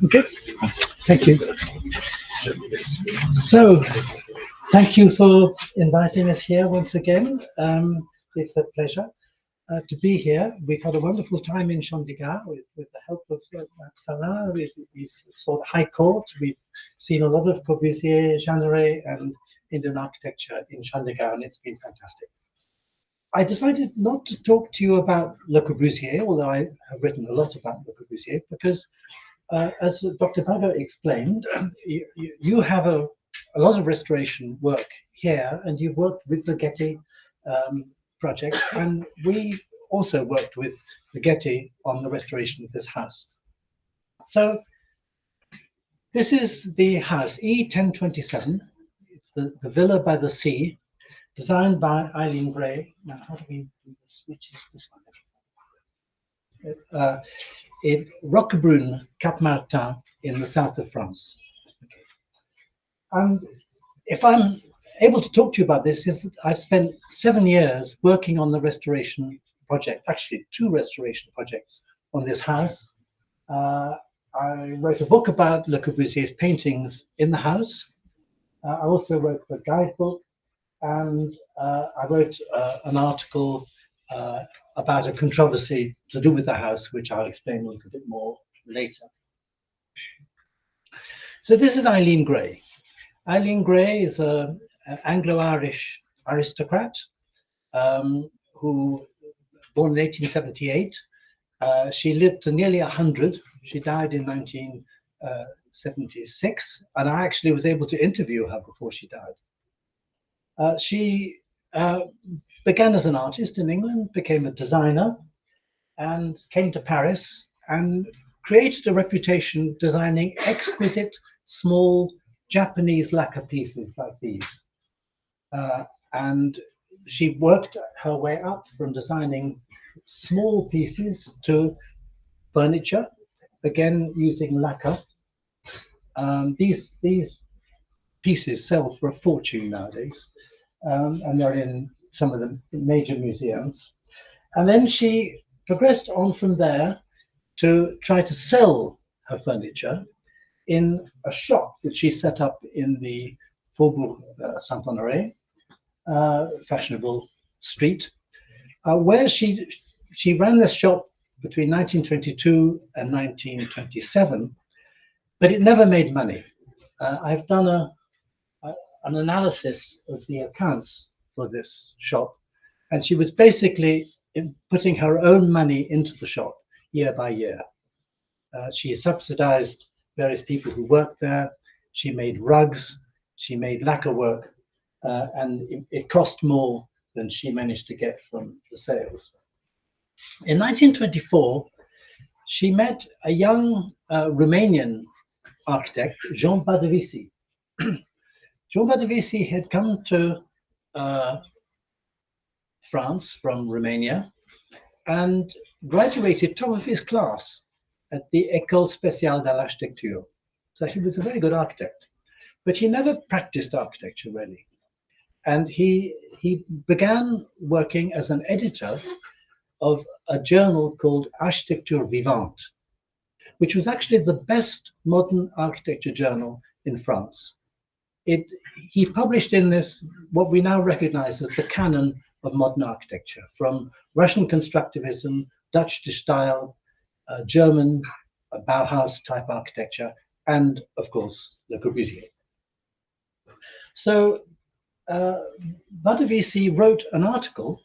Okay. Thank you. So, thank you for inviting us here once again. It's a pleasure. to be here. We've had a wonderful time in Chandigarh with the help of Sarah. We saw the High Court. We've seen a lot of Corbusier, Jeanneret, and Indian architecture in Chandigarh, and it's been fantastic. I decided not to talk to you about Le Corbusier, although I have written a lot about Le Corbusier, because as Dr. Bhagat explained, you have a lot of restoration work here, and you've worked with the Getty project, and we also worked with the Getty on the restoration of this house. So this is the house, E-1027. It's the villa by the sea, designed by Eileen Gray. Now, how do we do the switches? This one. In Roquebrune, Cap Martin, in the south of France. Okay. And if I'm able to talk to you about this, is that I've spent 7 years working on the restoration project, actually 2 restoration projects on this house. I wrote a book about Le Corbusier's paintings in the house. I also wrote a guidebook, and I wrote an article about a controversy to do with the house, which I'll explain a little bit more later. So this is Eileen Gray. Eileen Gray is an Anglo-Irish aristocrat who, born in 1878. She lived to nearly 100. She died in 1976, and I actually was able to interview her before she died. She began as an artist in England, became a designer, and came to Paris and created a reputation designing exquisite, small Japanese lacquer pieces like these. And she worked her way up from designing small pieces to furniture, again using lacquer. These pieces sell for a fortune nowadays, and they're in some of the major museums. And then she progressed on from there to try to sell her furniture in a shop that she set up in the Faubourg Saint-Honoré, fashionable street, where she ran this shop between 1922 and 1927, but it never made money. I've done an analysis of the accounts for this shop, and she was basically putting her own money into the shop year by year. She subsidized various people who worked there. She made rugs, she made lacquer work, and it cost more than she managed to get from the sales. In 1924, she met a young Romanian architect, Jean Badovisi. Jean Badovisi had come to France from Romania and graduated top of his class at the École Spéciale de l'Architecture. So he was a very good architect, but he never practiced architecture really. And he began working as an editor of a journal called Architecture Vivante, which was actually the best modern architecture journal in France. He published in this what we now recognize as the canon of modern architecture, from Russian constructivism, Dutch style, German Bauhaus type architecture, and of course Le Corbusier. So Badovisi wrote an article,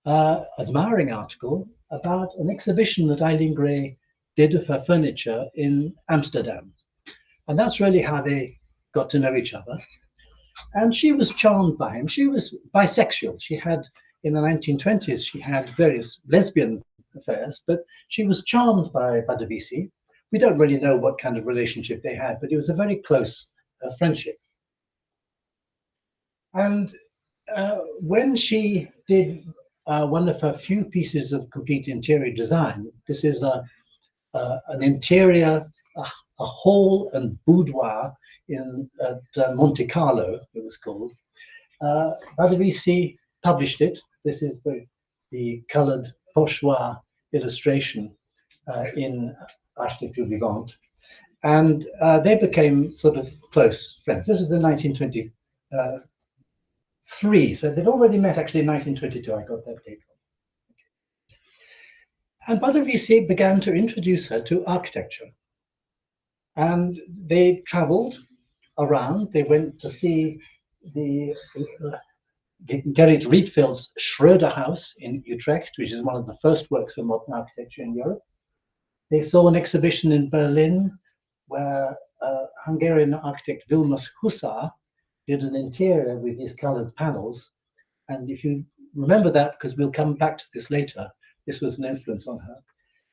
admiring article, about an exhibition that Eileen Gray did of her furniture in Amsterdam. And that's really how they got to know each other. And she was charmed by him. She was bisexual. She had, in the 1920s, she had various lesbian affairs, but she was charmed by Badovisi. We don't really know what kind of relationship they had, but it was a very close friendship. And when she did one of her few pieces of complete interior design, this is an interior, a hall and boudoir at Monte Carlo, it was called. Badovisi published it. This is the colored pochoir illustration in Architecture Vivante. And they became sort of close friends. This was in 1923, so they'd already met actually in 1922. I got that date wrong. And Badavissi began to introduce her to architecture. And they traveled around. They went to see the Gerrit Rietveld's Schroeder House in Utrecht, which is one of the first works of modern architecture in Europe. They saw an exhibition in Berlin where Hungarian architect Vilmos Huszár did an interior with these colored panels. And if you remember that, because we'll come back to this later, this was an influence on her.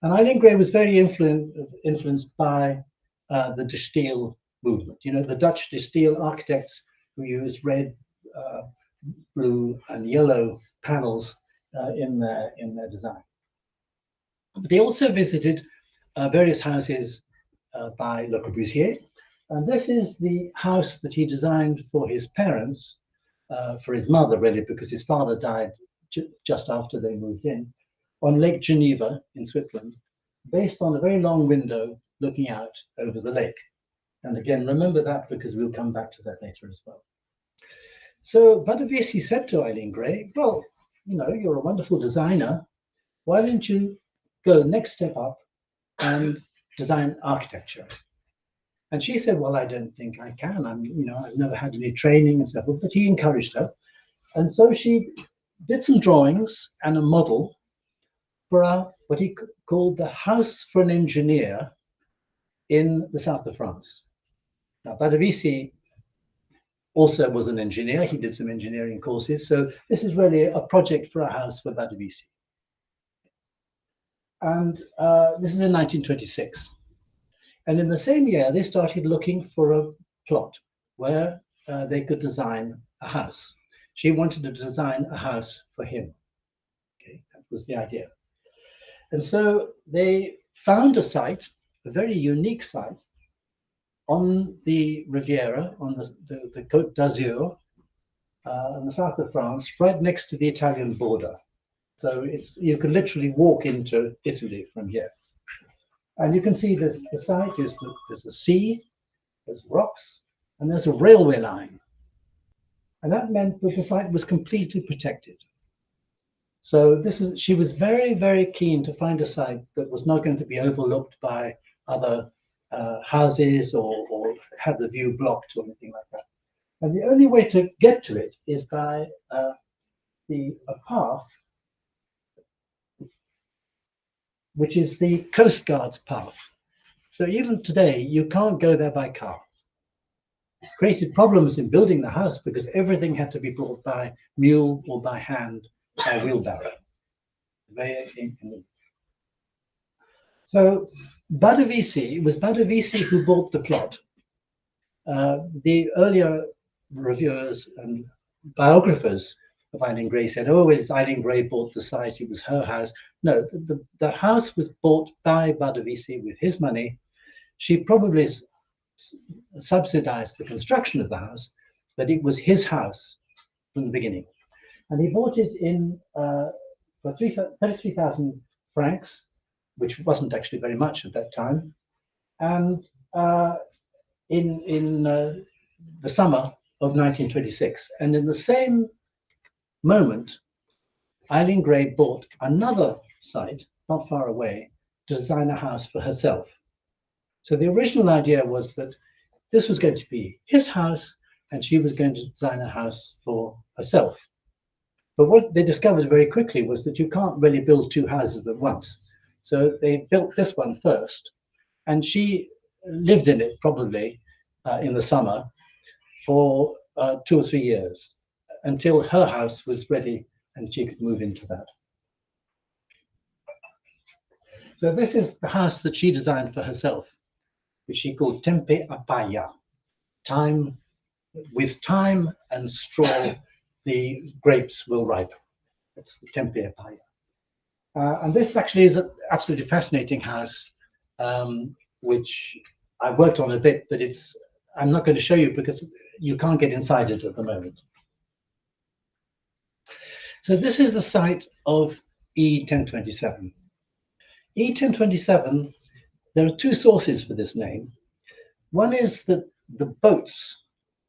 And Eileen Gray was very influenced by the De Stijl movement. You know, the Dutch De Stijl architects who used red, blue, and yellow panels in their design. But they also visited various houses by Le Corbusier. And this is the house that he designed for his parents, for his mother, really, because his father died just after they moved in, on Lake Geneva in Switzerland, based on a very long window looking out over the lake. And again, remember that because we'll come back to that later as well. So Badavissi said to Eileen Gray, well, you know, you're a wonderful designer. Why don't you go next step up and design architecture? And she said, well, I don't think I can. I've never had any training and so forth, but he encouraged her. And so she did some drawings and a model for what he called the House for an Engineer in the south of France. Now, Badavissi also was an engineer. He did some engineering courses. So this is really a project for a house for Badavissi. And this is in 1926. And in the same year, they started looking for a plot where they could design a house. She wanted to design a house for him. Okay, that was the idea. And so they found a site, a very unique site, on the Riviera, on the Côte d'Azur, in the south of France, right next to the Italian border. So you can literally walk into Italy from here. And you can see this, the site is there's a sea, there's rocks, and there's a railway line. And that meant that the site was completely protected. So she was very, very keen to find a site that was not going to be overlooked by other houses or have the view blocked or anything like that. And the only way to get to it is by a path, which is the Coast Guard's path. So even today, you can't go there by car. It created problems in building the house because everything had to be brought by mule or by hand, by wheelbarrow. Very inconvenient. So it was Badavissi who bought the plot. The earlier reviewers and biographers of Eileen Gray said, oh, it's Eileen Gray bought the site, it was her house. No, the house was bought by Badavissi with his money. She probably subsidized the construction of the house, but it was his house from the beginning. And he bought it for 33,000 francs, which wasn't actually very much at that time. And in the summer of 1926. And in the same moment, Eileen Gray bought another site not far away to design a house for herself. So the original idea was that this was going to be his house and she was going to design a house for herself. But what they discovered very quickly was that you can't really build two houses at once. So they built this one first, and she lived in it probably in the summer for 2 or 3 years until her house was ready and she could move into that. So this is the house that she designed for herself, which she called Tempe a Palla. With time and straw, the grapes will ripen. It's the Tempe a Palla. And this actually is an absolutely fascinating house, which I worked on a bit, but I'm not going to show you because you can't get inside it at the moment. So this is the site of E-1027. E-1027, there are two sources for this name. One is that the boats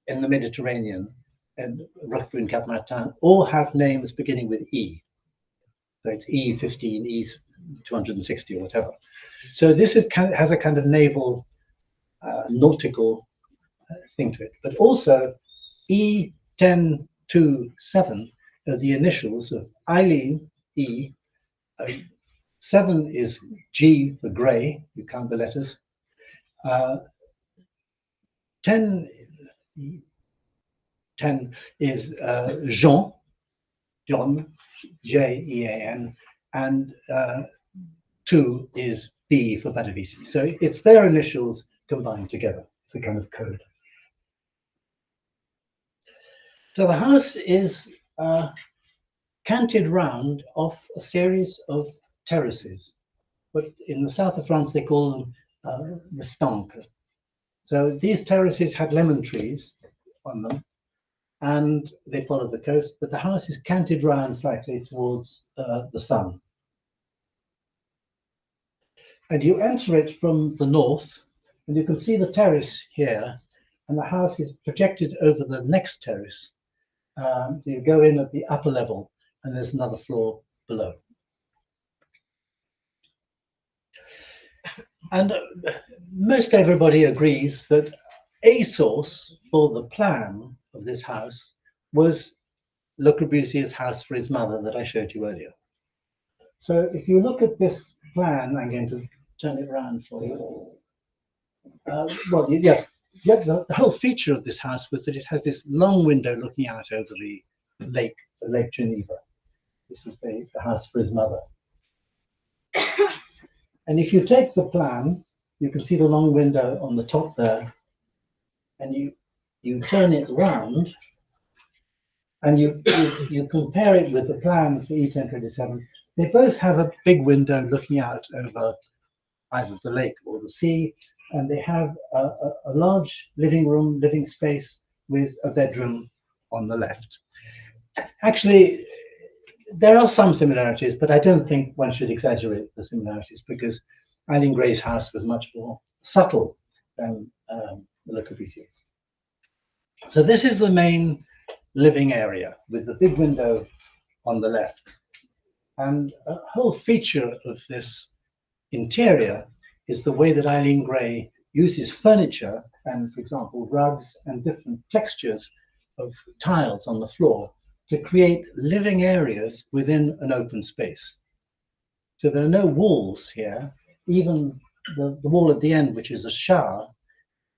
in the Mediterranean and Roquebrune Cap Martin all have names beginning with E. So it's E15, 260 or whatever. So this is has a kind of naval, nautical thing to it. But also E-1027 are the initials of Eileen, E. 7 is G for grey, you count the letters. 10 is Jean, Jean, and 2 is B for Badavisi. So it's their initials combined together. It's a kind of code. So the house is canted round off a series of terraces, but in the south of France they call them restanques. So these terraces had lemon trees on them, and they follow the coast, but the house is canted round slightly towards the sun. And you enter it from the north, and you can see the terrace here, and the house is projected over the next terrace. So you go in at the upper level, and there's another floor below. And most everybody agrees that a source for the plan of this house was Le Corbusier's house for his mother that I showed you earlier. So if you look at this plan, I'm going to turn it around for you. Well, yes, the whole feature of this house was that it has this long window looking out over the Lake Geneva. This is the house for his mother. And if you take the plan, you can see the long window on the top there, and you turn it round, and you compare it with the plan for E-1027. They both have a big window looking out over either the lake or the sea, and they have a large living space with a bedroom on the left. Actually, there are some similarities, but I don't think one should exaggerate the similarities, because Eileen Gray's house was much more subtle than Le Corbusier's. So this is the main living area with the big window on the left. And a whole feature of this interior is the way that Eileen Gray uses furniture and, for example, rugs and different textures of tiles on the floor to create living areas within an open space. So there are no walls here. Even the wall at the end, which is a shower,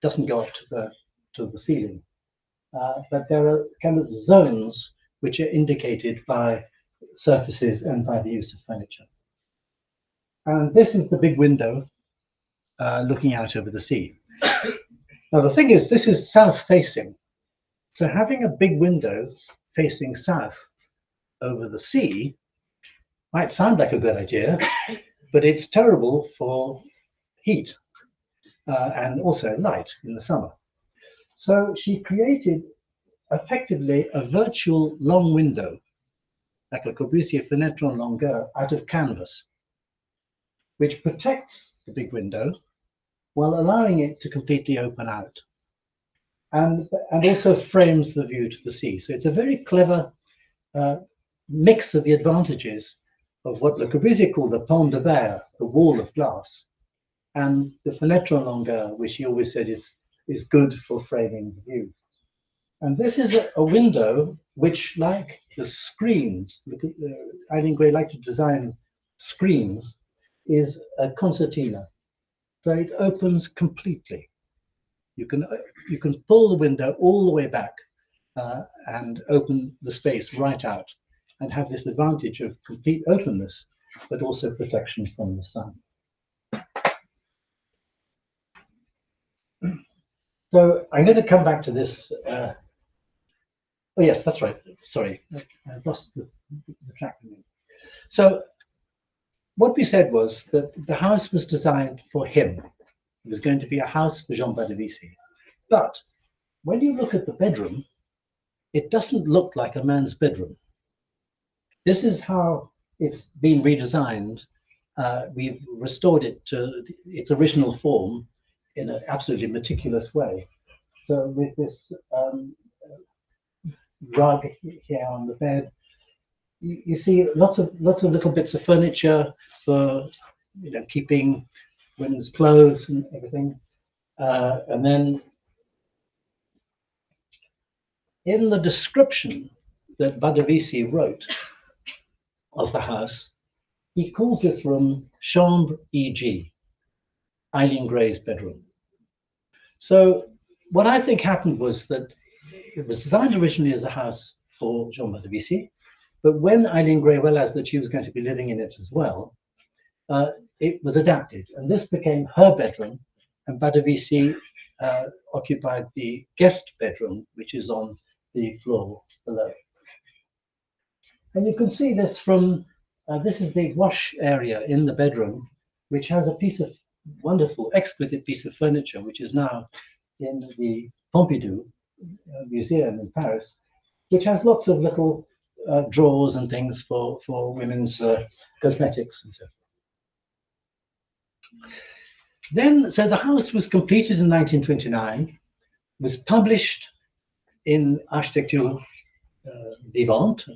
doesn't go up to the ceiling. But there are kind of zones which are indicated by surfaces and by the use of furniture. And this is the big window looking out over the sea. Now the thing is, this is south facing. So having a big window facing south over the sea might sound like a good idea, but it's terrible for heat and also light in the summer. So she created effectively a virtual long window, like a Corbusier fenêtre en longueur, out of canvas, which protects the big window while allowing it to completely open out, and also frames the view to the sea. So it's a very clever mix of the advantages of what Le Corbusier called the pont de verre, the wall of glass, and the fenêtre en longueur, which he always said is good for framing the view. And this is a window which, like the screens, Eileen Gray liked to design screens, is a concertina. So it opens completely. You can pull the window all the way back and open the space right out, and have this advantage of complete openness, but also protection from the sun. So I'm going to come back to this. Oh yes, that's right. Sorry, I lost the track. So what we said was that the house was designed for him. It was going to be a house for Jean Badavisi. But when you look at the bedroom, it doesn't look like a man's bedroom. This is how it's been redesigned. We've restored it to its original form in an absolutely meticulous way. So with this rug here on the bed, you see lots of little bits of furniture for keeping women's clothes and everything. And then in the description that Badavisi wrote of the house, he calls this room Chambre E.G., Eileen Gray's bedroom. So what I think happened was that it was designed originally as a house for Jean Badavisi, but when Eileen Gray realized that she was going to be living in it as well, it was adapted, and this became her bedroom, and Badavisi occupied the guest bedroom, which is on the floor below. And you can see this from, this is the wash area in the bedroom, which has a piece of wonderful, exquisite piece of furniture, which is now in the Pompidou Museum in Paris, which has lots of little drawers and things for women's cosmetics and so forth. Then, so the house was completed in 1929, was published in Architecture Vivante.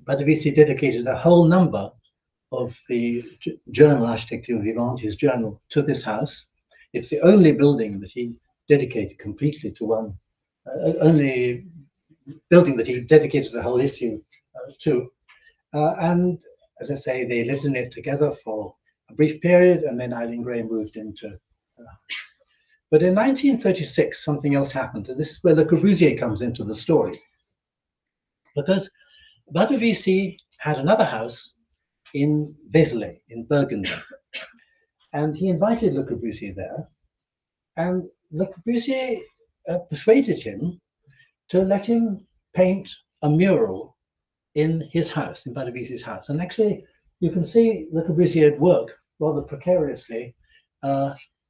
Badavisi dedicated a whole number of the journal Architecture Vivante, his journal, to this house. It's the only building that he dedicated completely to one, only building that he dedicated a whole issue to. And as I say, they lived in it together for a brief period, and then Eileen Gray moved into. But in 1936, something else happened, and this is where Le Corbusier comes into the story, because Badavisi had another house in Vézelay, in Burgundy, and he invited Le Corbusier there, and Le Corbusier persuaded him to let him paint a mural in his house, in Badavisi's house. And actually, you can see Le Corbusier at work rather precariously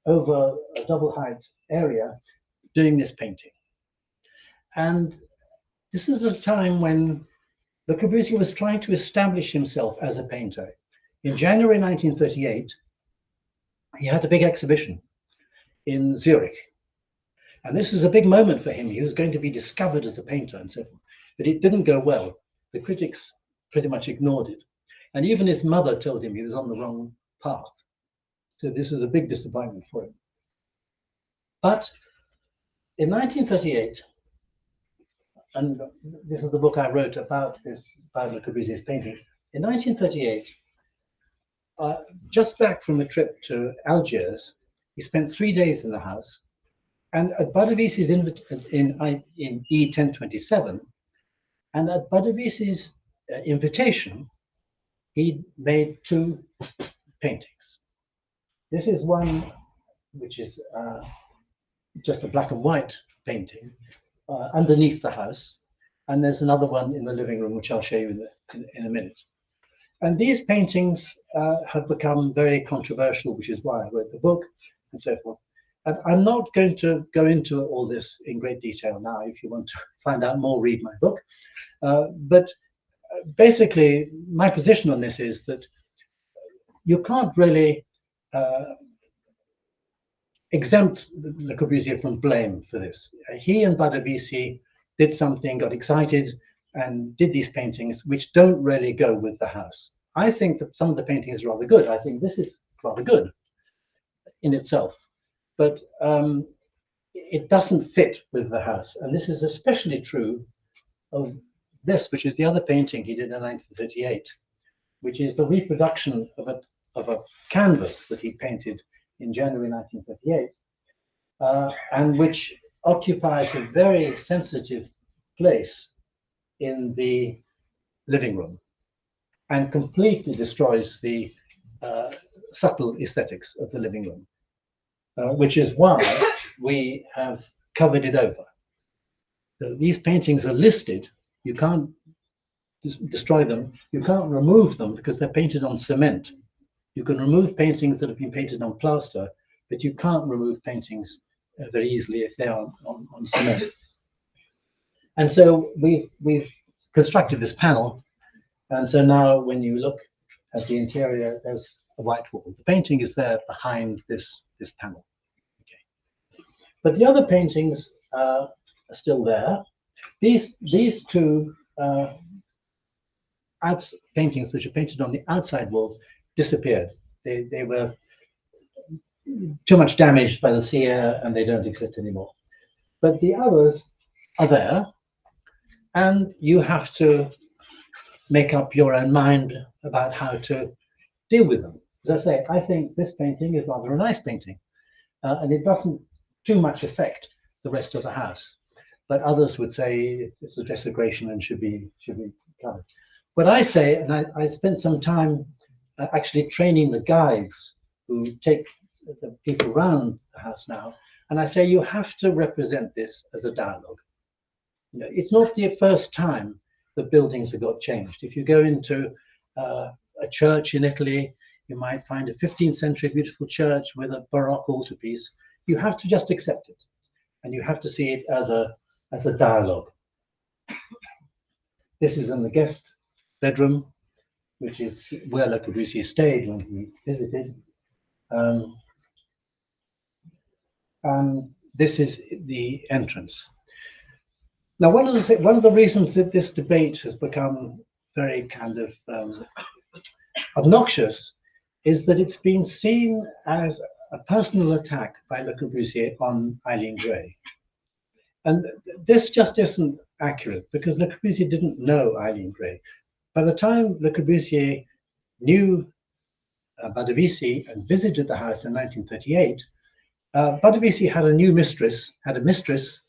over a double height area doing this painting. And this is a time when Le Corbusier was trying to establish himself as a painter. In January 1938, he had a big exhibition in Zurich. And this was a big moment for him. He was going to be discovered as a painter and so forth. But it didn't go well. The critics pretty much ignored it. And even his mother told him he was on the wrong path. So this was a big disappointment for him. But in 1938, and this is the book I wrote about this, about Le Corbusier's painting. In 1938, just back from a trip to Algiers, he spent 3 days in the house. And at Badavisi's in E-1027, and at Badavisi's invitation, he made 2 paintings. This is one which is just a black and white painting underneath the house, and there's another one in the living room which I'll show you in a minute. And these paintings have become very controversial, which is why I wrote the book and so forth. And I'm not going to go into all this in great detail now. If you want to find out more, read my book. But basically, my position on this is that you can't really exempt Le Corbusier from blame for this. He and Badavisi did something, got excited, and did these paintings which don't really go with the house. I think that some of the paintings are rather good. I think this is rather good in itself, but it doesn't fit with the house. And this is especially true of this, which is the other painting he did in 1938, which is the reproduction of a canvas that he painted in January 1938, and which occupies a very sensitive place in the living room and completely destroys the subtle aesthetics of the living room, which is why we have covered it over. So these paintings are listed. You can't destroy them. You can't remove them because they're painted on cement. You can remove paintings that have been painted on plaster, but you can't remove paintings very easily if they are on cement. And so we've constructed this panel, and so now when you look at the interior, there's a white wall. The painting is there behind this panel. Okay. But the other paintings are still there. These 2 paintings which are painted on the outside walls disappeared. They were too much damaged by the sea air and they don't exist anymore. But the others are there, and you have to make up your own mind about how to deal with them. As I say, I think this painting is rather a nice painting, and it doesn't too much affect the rest of the house. But others would say it's a desecration and should be covered. What I say, and I spent some time actually training the guides who take the people around the house now, and I say you have to represent this as a dialogue. You know, it's not the first time the buildings have got changed. If you go into a church in Italy, you might find a 15th century beautiful church with a Baroque altarpiece. You have to just accept it, and you have to see it as a dialogue. This is in the guest bedroom, which is where Le Corbusier stayed when he visited. And this is the entrance. Now, one of the reasons that this debate has become very kind of obnoxious is that it's been seen as a personal attack by Le Corbusier on Eileen Gray. And this just isn't accurate, because Le Corbusier didn't know Eileen Gray. By the time Le Corbusier knew Badovisi and visited the house in 1938, Badovisi had a mistress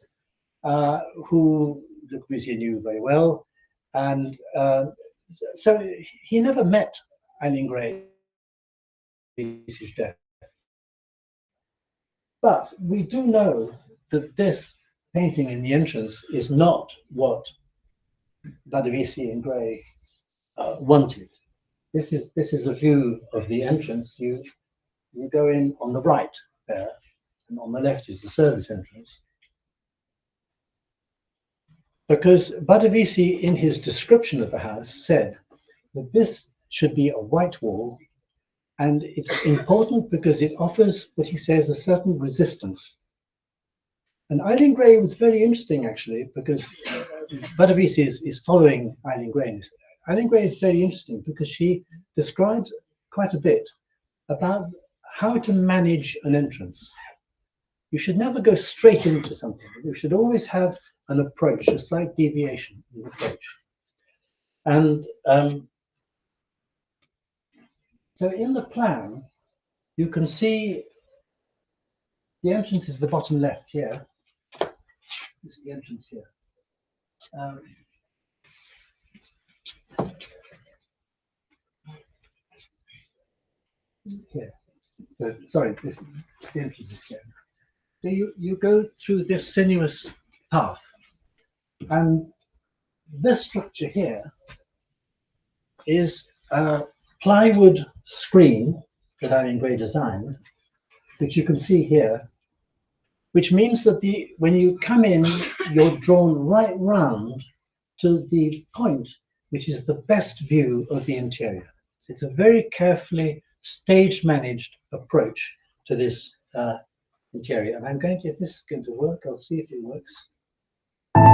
who Le Corbusier knew very well, and so he never met Eileen Gray at his death. But we do know that this painting in the entrance is not what Badovisi and Gray wanted. This is a view of the entrance. You go in on the right there, and on the left is the service entrance. Because Badovisi, in his description of the house, said that this should be a white wall, and it's important because it offers what he says a certain resistance. And Eileen Gray was very interesting, actually, because Badovisi is following Eileen Gray. Eileen Gray is very interesting because she describes quite a bit about how to manage an entrance. You should never go straight into something. You should always have an approach, a slight deviation in approach. And so in the plan, you can see the entrance is the bottom left here. This is the entrance here. Here. So, sorry, the entrance is here. So you go through this sinuous path, and this structure here is a plywood screen that Eileen Gray designed, which you can see here, which means that when you come in, you're drawn right round to the point which is the best view of the interior. So it's a very carefully stage-managed approach to this interior. And I'm going to, if this is going to work, I'll see if it works. Can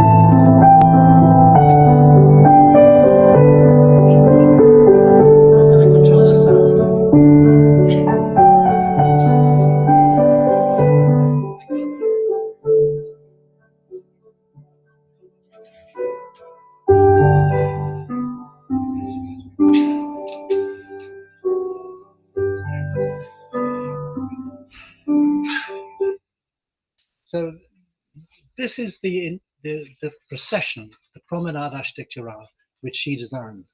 I control the sound? So this is the procession, the Promenade Architecturale, which she designed.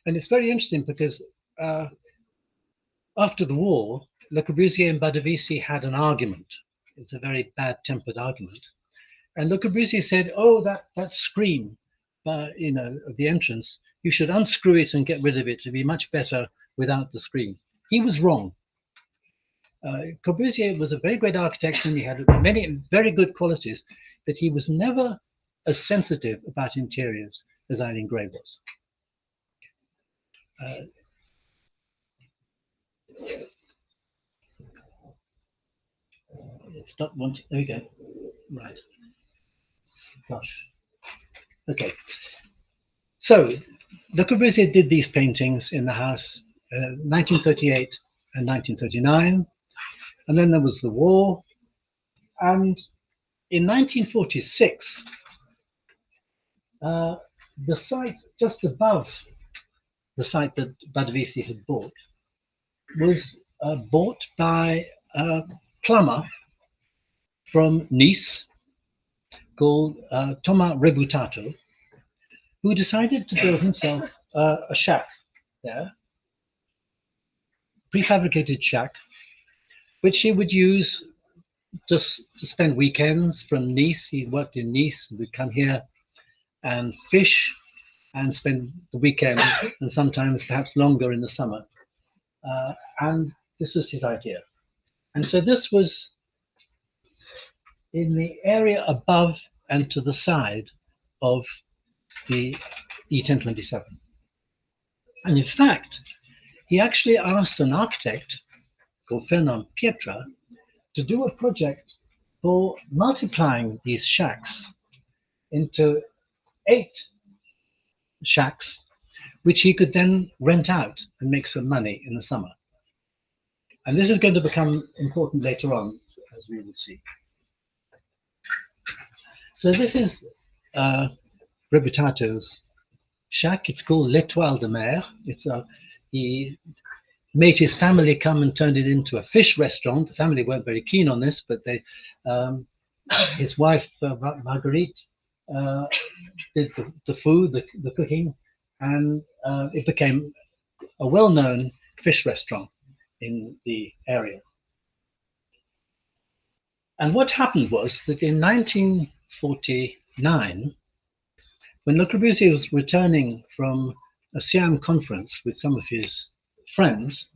And it's very interesting because after the war, Le Corbusier and Badovisi had an argument. It's a very bad-tempered argument. And Le Corbusier said, oh, that screen, you know, of the entrance, you should unscrew it and get rid of it. It'd be much better without the screen. He was wrong. Corbusier was a very great architect, and he had many very good qualities, but he was never as sensitive about interiors as Eileen Gray was. It's not wanting. There we go. Right. Gosh. Okay. So Le Corbusier did these paintings in the house 1938 and 1939, and then there was the war. And in 1946, the site just above the site that Badovisi had bought was bought by a plumber from Nice called Thomas Rebutato, who decided to build himself a shack there, prefabricated shack, which he would use just to spend weekends from Nice. He worked in Nice and would come here and fish and spend the weekend and sometimes perhaps longer in the summer. And this was his idea. And so this was in the area above and to the side of the E-1027. And in fact, he actually asked an architect called Fernand Pietra to do a project for multiplying these shacks into 8 shacks, which he could then rent out and make some money in the summer. And this is going to become important later on, as we will see. So this is Rebutato's shack. It's called L'Étoile de Mer. He made his family come and turned it into a fish restaurant. The family weren't very keen on this, but his wife, Marguerite, did the food, the cooking, and it became a well-known fish restaurant in the area. And what happened was that in 1949, when Le Corbusier was returning from a Siam conference with some of his friends,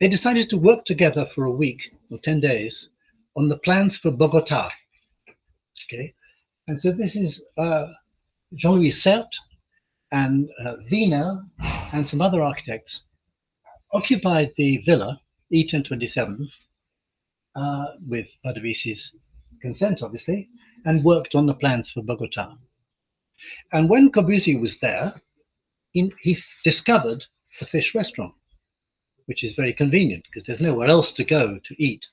they decided to work together for a week or 10 days on the plans for Bogota. Okay, and so this is Jean-Louis Sert and Wiener and some other architects occupied the villa E-1027 with Badovisi's consent, obviously, and worked on the plans for Bogota. And when Corbusier was there, he discovered the fish restaurant, which is very convenient because there's nowhere else to go to eat.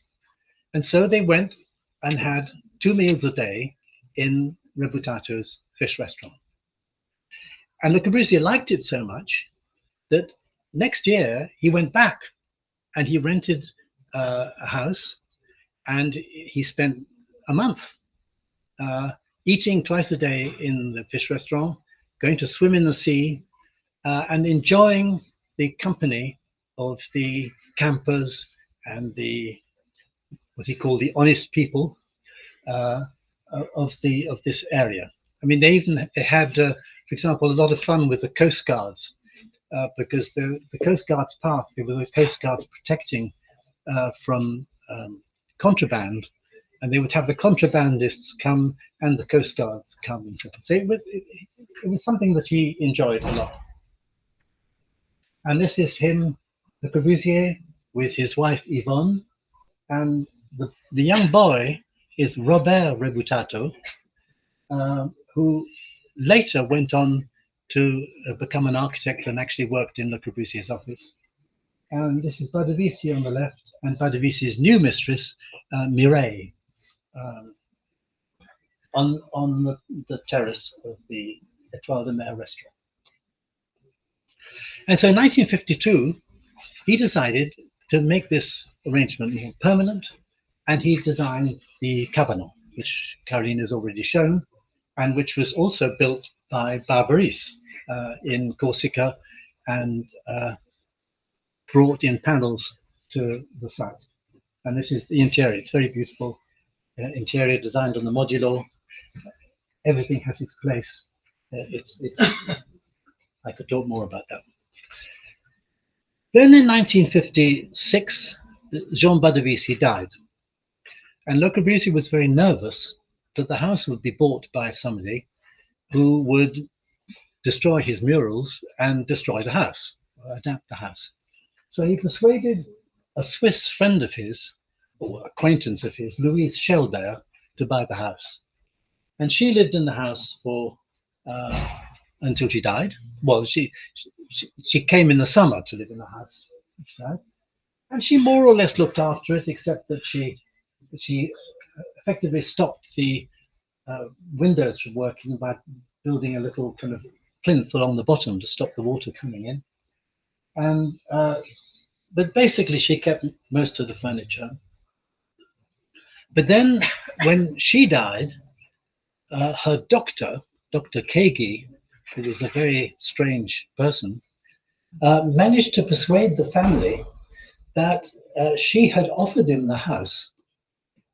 And so they went and had 2 meals a day in Rebutato's fish restaurant. And Le Corbusier liked it so much that next year he went back and he rented a house, and he spent a month eating twice a day in the fish restaurant, going to swim in the sea, and enjoying the company of the campers and what he called the honest people of this area. I mean, they had, for example, a lot of fun with the coast guards because the coast guards path, there were the coast guards protecting from contraband, and they would have the contrabandists come and the coast guards come and so forth. So it was something that he enjoyed a lot. And this is him, Le Corbusier, with his wife Yvonne, and the young boy is Robert Rebutato, who later went on to become an architect and actually worked in Le Corbusier's office. And this is Badovisi on the left, and Badovisi's new mistress, Mireille, on the terrace of the Étoile de Mer restaurant. And so in 1952, he decided to make this arrangement more permanent, and he designed the cabanon, which Caroline has already shown, and which was also built by Barbaris in Corsica and brought in panels to the site. And this is the interior. It's very beautiful interior designed on the modulo. Everything has its place. I could talk more about that. Then in 1956, Jean Badovisi died. And Le Corbusier was very nervous that the house would be bought by somebody who would destroy his murals and destroy the house, or adapt the house. So he persuaded a Swiss friend of his, or acquaintance of his, Louise Schelbert, to buy the house. And she lived in the house for until she died. Well, she came in the summer to live in the house. She died. And she more or less looked after it, except that she effectively stopped the windows from working by building a little kind of plinth along the bottom to stop the water coming in. And but basically she kept most of the furniture. But then when she died, her doctor, Dr. Kagi, who was a very strange person, managed to persuade the family that she had offered him the house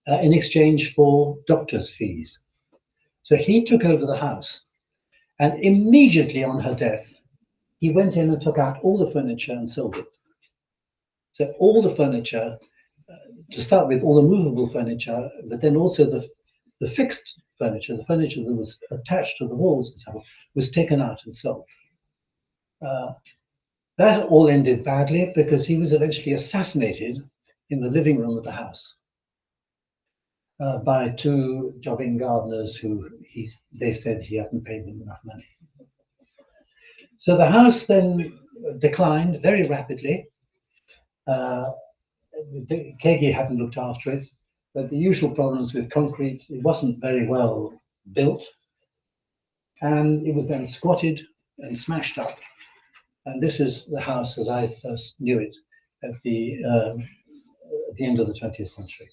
in exchange for doctor's fees. So he took over the house, and immediately on her death, he went in and took out all the furniture and sold it. So all the furniture, to start with, all the movable furniture, but then also the fixed furniture, the furniture that was attached to the walls and so on, was taken out and sold. That all ended badly because he was eventually assassinated in the living room of the house by two jobbing gardeners who they said he hadn't paid them enough money. So the house then declined very rapidly. Kagi hadn't looked after it, but the usual problems with concrete, it wasn't very well built, and it was then squatted and smashed up. And this is the house as I first knew it at the end of the 20th century.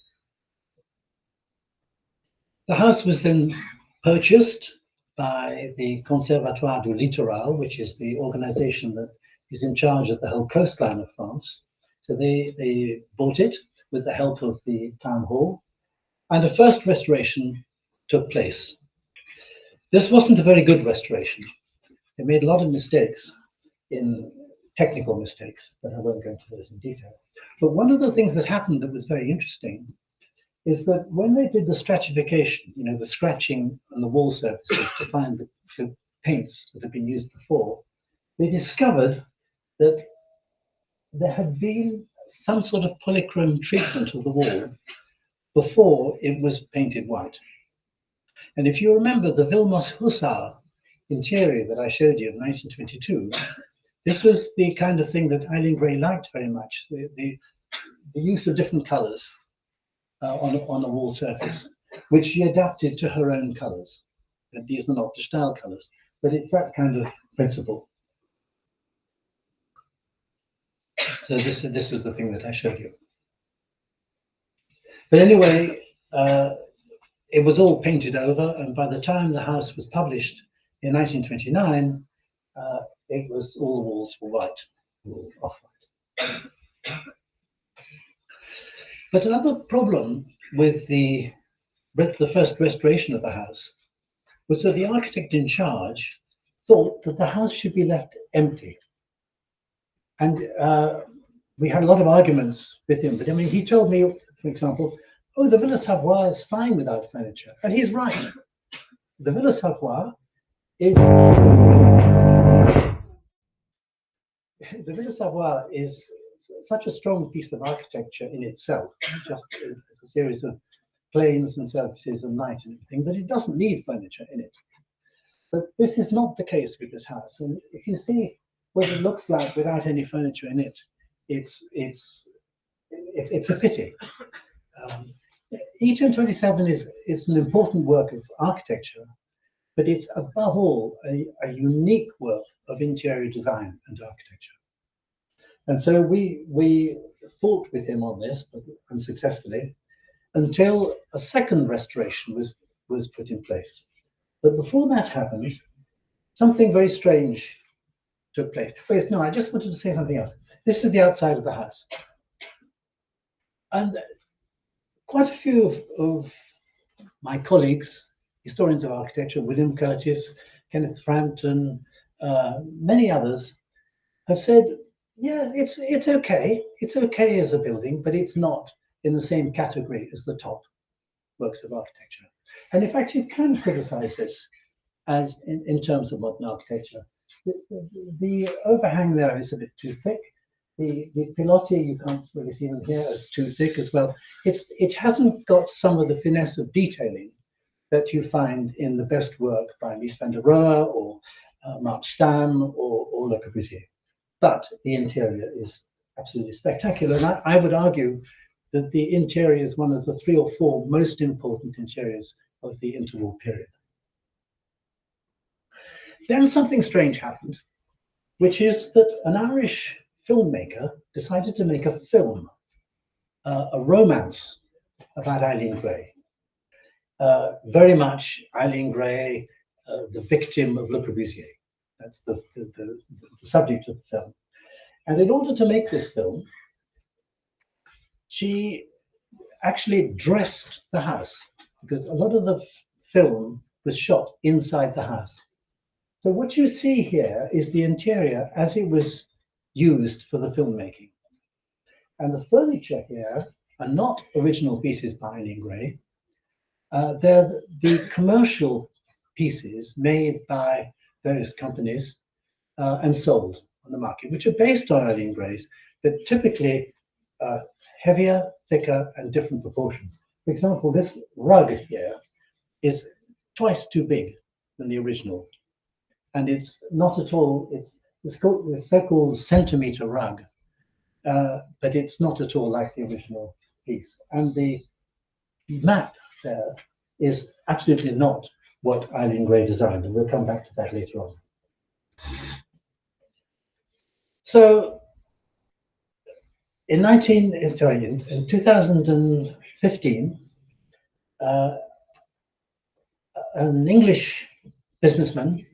The house was then purchased by the Conservatoire du Littoral, which is the organization that is in charge of the whole coastline of France. So they bought it with the help of the town hall, and a first restoration took place. This wasn't a very good restoration. They made a lot of mistakes, in technical mistakes, but I won't go into those in detail. But one of the things that happened that was very interesting is that when they did the stratification, you know, the scratching on the wall surfaces to find the paints that had been used before, they discovered that there had been some sort of polychrome treatment of the wall before it was painted white. And if you remember the Vilmos Hussar interior that I showed you in 1922, this was the kind of thing that Eileen Gray liked very much, the use of different colors on a wall surface, which she adapted to her own colors. And these are not the style colors, but it's that kind of principle. So this was the thing that I showed you. But anyway, it was all painted over, and by the time the house was published in 1929, it was all the walls were white, off-white. But another problem with the first restoration of the house was that the architect in charge thought that the house should be left empty. And we had a lot of arguments with him, but I mean, he told me, for example, oh, the Villa Savoie is fine without furniture. And he's right. The Villa Savoie is such a strong piece of architecture in itself, just as a series of planes and surfaces and light and everything, that it doesn't need furniture in it. But this is not the case with this house. And if you see what it looks like without any furniture in it, it's a pity. E-1027 is an important work of architecture, but it's above all a unique work of interior design and architecture. And so we fought with him on this, but unsuccessfully, until a second restoration was put in place. But before that happened, something very strange took place. Wait, no, I just wanted to say something else. This is the outside of the house. And quite a few of my colleagues, historians of architecture, William Curtis, Kenneth Frampton, many others, have said, yeah, it's okay. It's okay as a building, but it's not in the same category as the top works of architecture. And in fact, you can criticize this as in terms of modern architecture. The overhang there is a bit too thick. The pilotti, you can't really see them here, are too thick as well. It hasn't got some of the finesse of detailing that you find in the best work by Mies van der Rohe or Mark Stan or Le Corbusier. But the interior is absolutely spectacular. And I would argue that the interior is one of the 3 or 4 most important interiors of the interwar period. Then something strange happened, which is that an Irish filmmaker decided to make a film, a romance about Eileen Gray. Very much Eileen Gray, the victim of Le Corbusier. That's the subject of the film. And in order to make this film, she actually dressed the house, because a lot of the film was shot inside the house. So what you see here is the interior as it was used for the filmmaking. And the furniture here are not original pieces by Eileen Gray. They're the commercial pieces made by various companies and sold on the market, which are based on Eileen Gray's, but typically heavier, thicker, and different proportions. For example, this rug here is twice too big than the original. And it's not at all, it's called the so-called centimeter rug, but it's not at all like the original piece. And the map there is absolutely not what Eileen Gray designed, and we'll come back to that later on. So in 2015, an English businessman,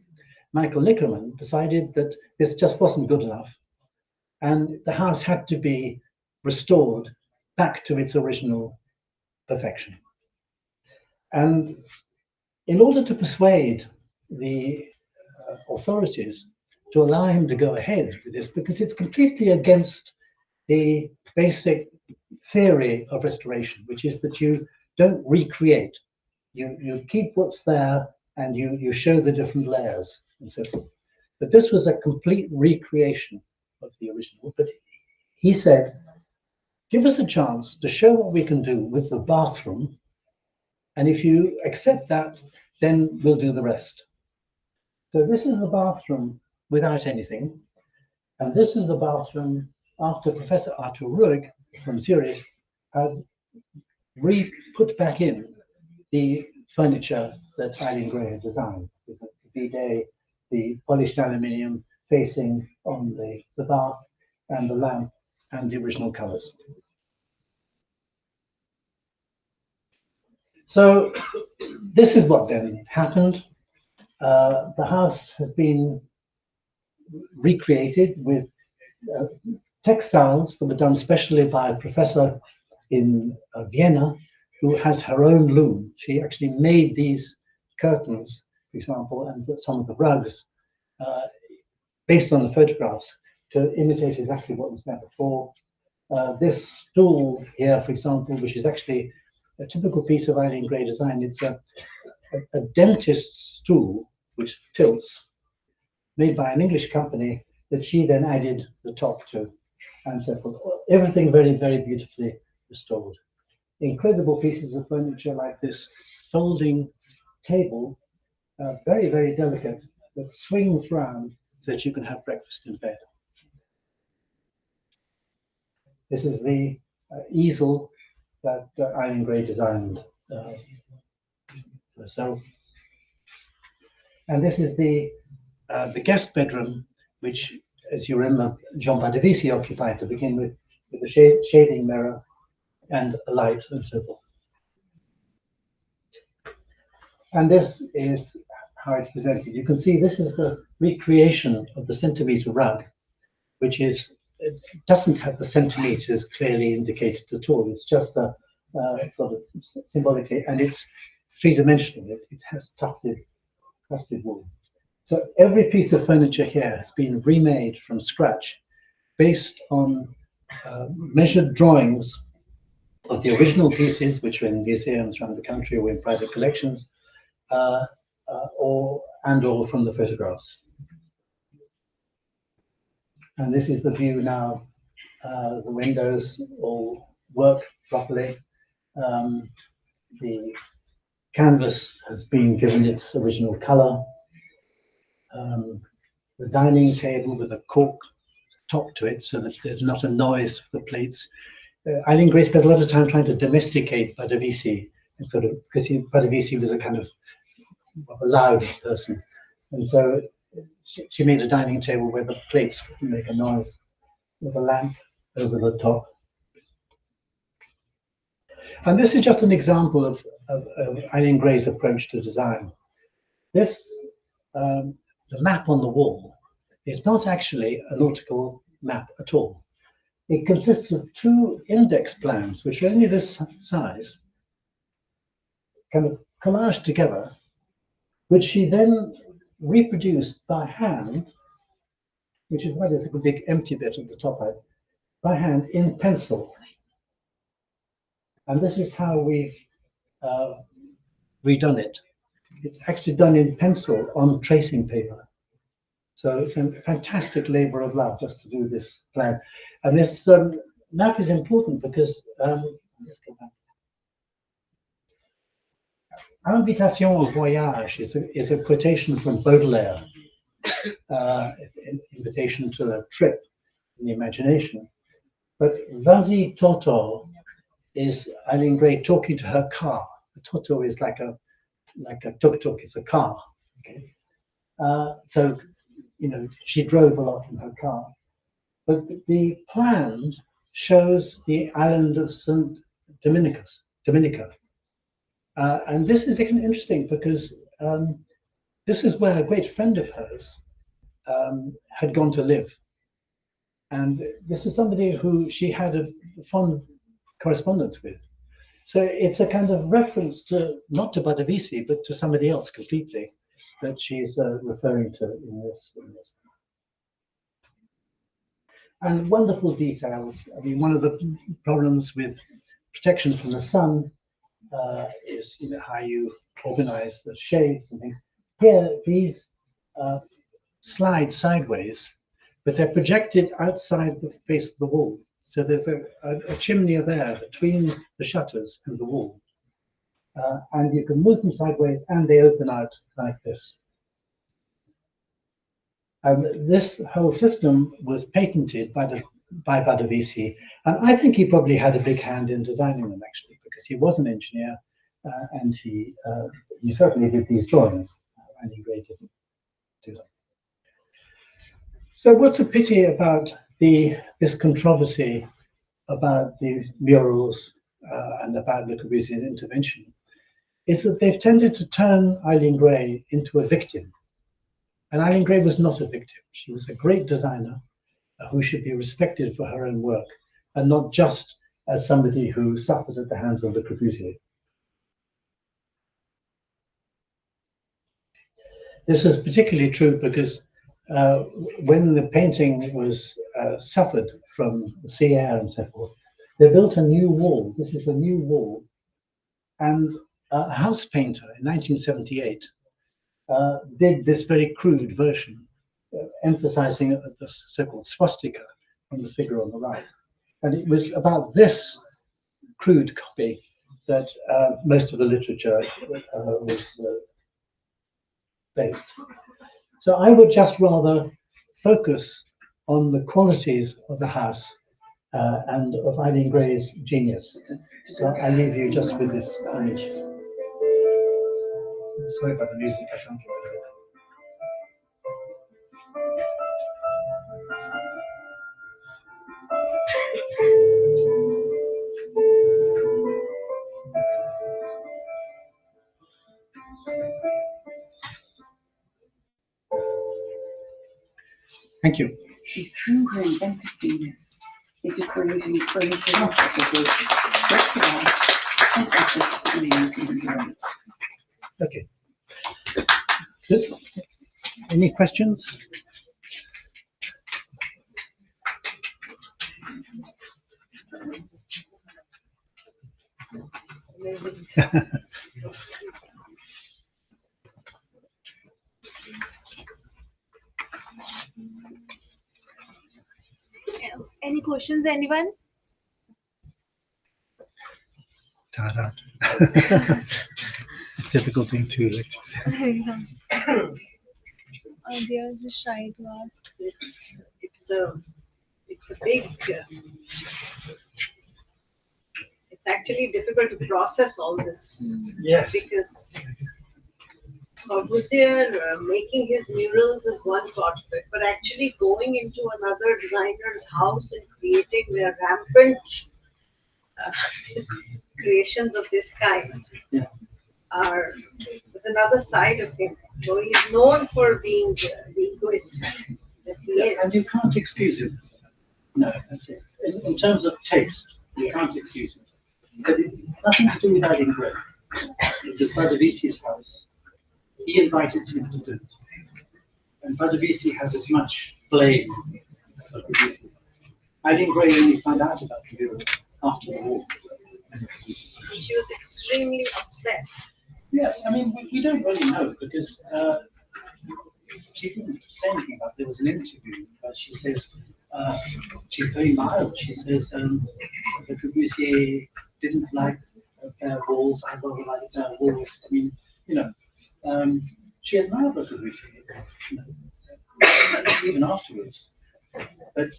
Michael Nickerman, decided that this just wasn't good enough, and the house had to be restored back to its original perfection. And in order to persuade the authorities to allow him to go ahead with this, because it's completely against the basic theory of restoration, which is that you don't recreate. You keep what's there and you show the different layers and so forth. But this was a complete recreation of the original. But he said, give us a chance to show what we can do with the bathroom. And if you accept that, then we'll do the rest. So this is the bathroom without anything. And this is the bathroom after Professor Arthur Rueg from Zurich had put back in the furniture that Eileen Gray had designed, with the bidet, the polished aluminium facing on the bath, and the lamp, and the original colors. So this is what then happened. The house has been recreated with textiles that were done specially by a professor in Vienna, who has her own loom. She actually made these curtains, for example, and some of the rugs based on the photographs to imitate exactly what was there before. This stool here, for example, which is actually a typical piece of Eileen Gray design. It's a dentist's stool which tilts, made by an English company that she then added the top to, and so forth. Everything very, very beautifully restored. Incredible pieces of furniture like this folding table, very, very delicate, that swings round so that you can have breakfast in bed. This is the easel that Eileen Gray designed herself. And this is the guest bedroom, which, as you remember, Jean Badevisi occupied to begin with a shading mirror and a light and so forth. And this is how it's presented. You can see this is the recreation of the centimeter rug, which is, it doesn't have the centimeters clearly indicated at all. It's just a sort of symbolically, and it's three-dimensional. It has tufted wool. So every piece of furniture here has been remade from scratch based on measured drawings of the original pieces, which are in museums around the country or in private collections, or from the photographs. And this is the view now. The windows all work properly. The canvas has been given its original color. the dining table with a cork top to it so that there's not a noise for the plates. Eileen Gray spent a lot of time trying to domesticate Badavisi, and sort of, because Badavisi was a kind of a loud person. And so she made a dining table where the plates wouldn't make a noise, with a lamp over the top. And this is just an example of Eileen Gray's approach to design. This, the map on the wall, is not actually a nautical map at all. It consists of two index plans, which are only this size, kind of collaged together, which she then reproduced by hand, which is why there's a big empty bit at the top, by hand in pencil. And this is how we've redone it. It's actually done in pencil on tracing paper. So it's a fantastic labor of love just to do this plan. And this map is important because, just go back. Invitation au voyage is a quotation from Baudelaire, an invitation to a trip in the imagination. But Vas-y Toto is Eileen Gray talking to her car. A Toto is like a tuk-tuk, it's a car. Okay? So, you know, she drove a lot in her car. But the plan shows the island of St. Dominica. And this is interesting because this is where a great friend of hers had gone to live. And this is somebody who she had a fond correspondence with. So it's a kind of reference to, not to Badavisi, but to somebody else completely that she's referring to in this. And wonderful details. I mean, one of the problems with protection from the sun is, you know, how you organize the shades and things. Here, these slide sideways, but they're projected outside the face of the wall. So there's a chimney there between the shutters and the wall. And you can move them sideways and they open out like this. This whole system was patented by Badavisi, and I think he probably had a big hand in designing them actually, because he was an engineer and he certainly did these drawings, and he didn't do them. So what's a pity about this controversy about the murals and about Le Corbusier's intervention is that they've tended to turn Eileen Gray into a victim. And Eileen Gray was not a victim. She was a great designer who should be respected for her own work, and not just as somebody who suffered at the hands of Le Corbusier. This is particularly true because when the painting was suffered from sea air and so forth, they built a new wall. This is a new wall. And a house painter in 1978 did this very crude version, emphasizing the so-called swastika on the figure on the right. And it was about this crude copy that most of the literature was based. So I would just rather focus on the qualities of the house and of Eileen Gray's genius. So I leave you just with this image. Sorry about the music, I can't hear it. Thank you. She threw her inventive genius into creating furniture that was flexible and efforts to be enjoyed. Okay. Good. Any questions? Any questions, anyone? Ta-da. It's difficult doing two lectures. They are just shy to ask. It's a big. It's actually difficult to process all this. Yes. Because Corbusier making his murals is one part of it, but actually going into another designer's house and creating their rampant uh, creations of this kind is another side of him. So he's known for being the egoist that he is. And you can't excuse him. No, that's it. In terms of taste, you can't excuse him. But it's nothing to do with Eileen Gray. It was Badavici's house. He invited him to do it. And Badavisi has as much blame as Badavisi. Eileen Gray only found out about the murals after the war. She was extremely upset. Yes, I mean, we don't really know because she didn't say anything about it. There was an interview, but she says she's very mild. She says the Corbusier didn't like walls. I rather liked walls. I mean, you know, she admired the Corbusier, you know, even afterwards. But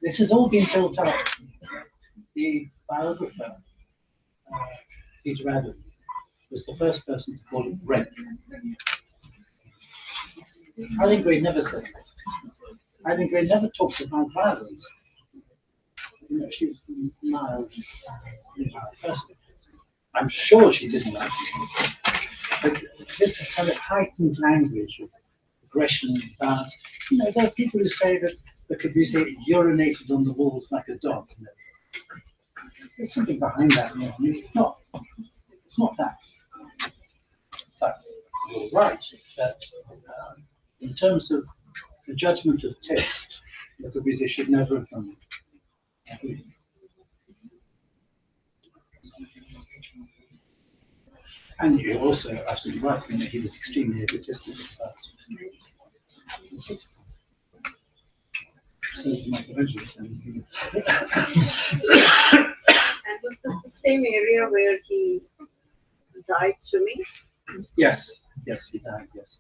this has all been built up. The biographer, Peter Adam, was the first person to call it red. Eileen Gray never said that. Eileen Gray never talked about violence. You know, she was a mild person. I'm sure she didn't like it. But this kind of heightened language of aggression and violence, you know, there are people who say that the Corbusier urinated on the walls like a dog. You know. There's something behind that. You know? I mean, it's not that. But you're right that in terms of the judgment of taste, the Corbusier should never have done it. And you're also absolutely right. You know, he was extremely egotistic about it. So it's Michelangelo. And was this the same area where he died swimming? Yes, he died, yes.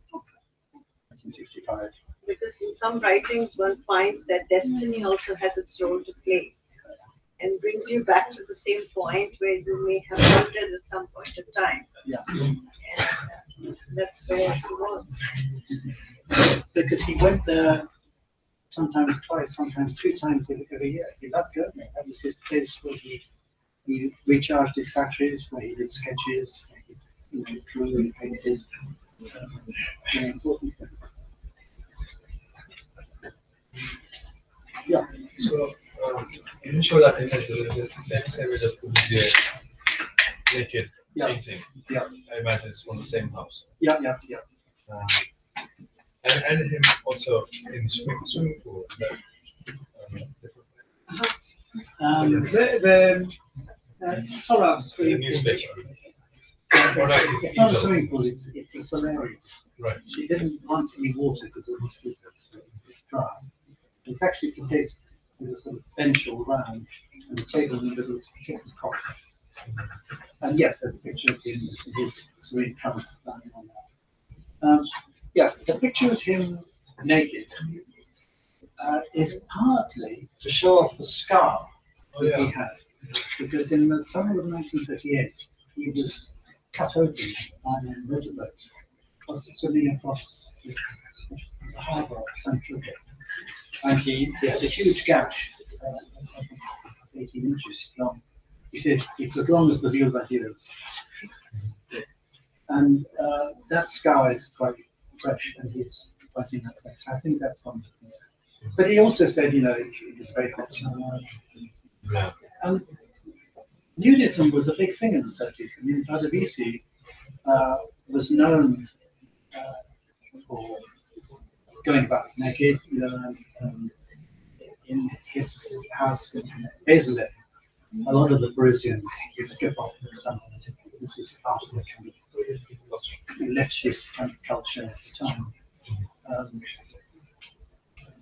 1965. Because in some writings one finds that destiny also has its role to play and brings you back to the same point where you may have wanted at some point of time. Yeah. And that's where he was. Because he went there sometimes twice, sometimes 3 times every year. He loved going there. That was his place where he recharged his batteries, where he did sketches, where he drew and painted. Very important thing. Yeah. So, you show that image, there is a famous image of Corbusier naked painting. Yeah. I imagine it's from the same house. Yeah. And him also in swimming pool. Solar The newspaper. It's not a swimming pool, it's a solarium. Right. She didn't want any water because of mosquitoes, so it's dry. It's actually a place with a sort of bench all round and a table in the middle to keep the cocktails. And yes, there's a picture of him with his swimming trunks lying on that. Yes, the picture of him naked is partly to show off the scar that he had. Because in the summer of 1938, he was cut open by a motorboat, swimming across the harbour of Central. And he had a huge gash, 18 inches long. He said, it's as long as the Villevardiers. And that scar is quite fresh, and he's quite in that place. I think that's one of the things. But he also said, it's very hot summer. Yeah. And nudism was a big thing in the 30s. I mean, Badavisi was known for going about naked. In his house in Basilea, a lot of the Parisians would strip off in the summer. This was part of the kind of leftist kind of culture at the time.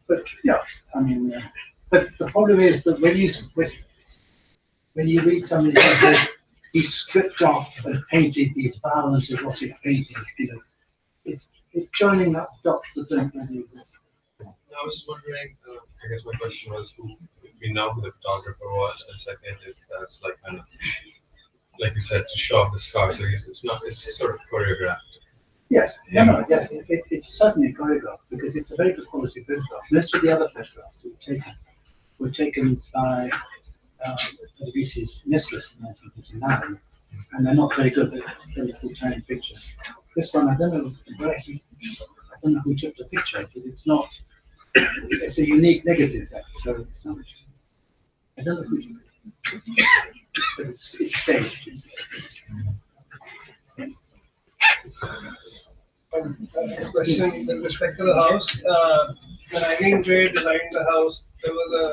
But yeah, I mean, but the problem is that when you read somebody who says he stripped off and painted these violent erotic paintings, joining up dots that don't really exist. I was just wondering, I guess my question was who we know who the photographer was, and second, if that's like kind of, like you said, to show off the scar, so it's not, it's sort of choreographed. Yes, yes, it's certainly choreographed because it's a very good quality photograph. Most of the other photographs that were taken by Adebisi's mistress in 1959, and they're not very good. They're little tiny pictures. This one, I don't know who took the picture, but it's not. It's a unique negative so it's not. I don't know who took it, but it's staged. A question with respect to the house. When Eileen Gray designed the house, there was a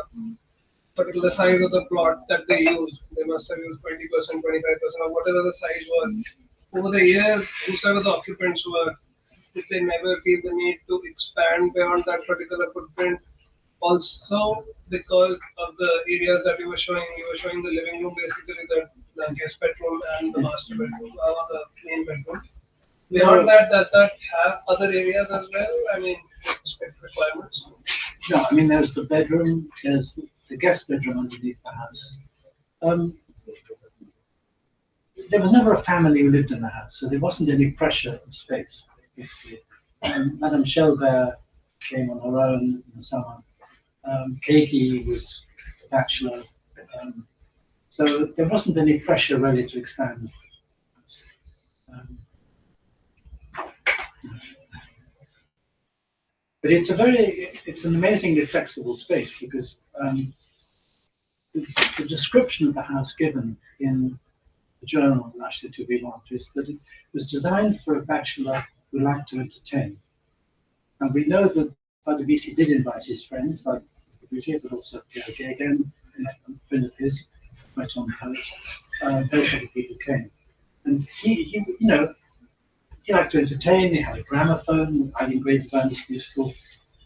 particular size of the plot that they used. They must have used 20%, 25%, or whatever the size was. Over the years, whoever the occupants were, did they never feel the need to expand beyond that particular footprint? Also, because of the areas that you were showing the living room, basically the guest bedroom and the master bedroom, or the main bedroom. Beyond that, does that have other areas as well? I mean, with respect to requirements? No, I mean there's the bedroom, there's the guest bedroom underneath the house. There was never a family who lived in the house, so there wasn't any pressure of space, basically. Madame Shelbert came on her own in the summer. Keiki was a bachelor. So there wasn't any pressure really to expand. But it's an amazingly flexible space because the description of the house given in the journal, actually, to be want, is that it was designed for a bachelor who liked to entertain. And we know that Adebisi did invite his friends, like Corbusier, but also Pierre Gauguin, a friend of his, right on the poet. Those other people came. And he liked to entertain. He had a gramophone. Eileen Gray designed this beautiful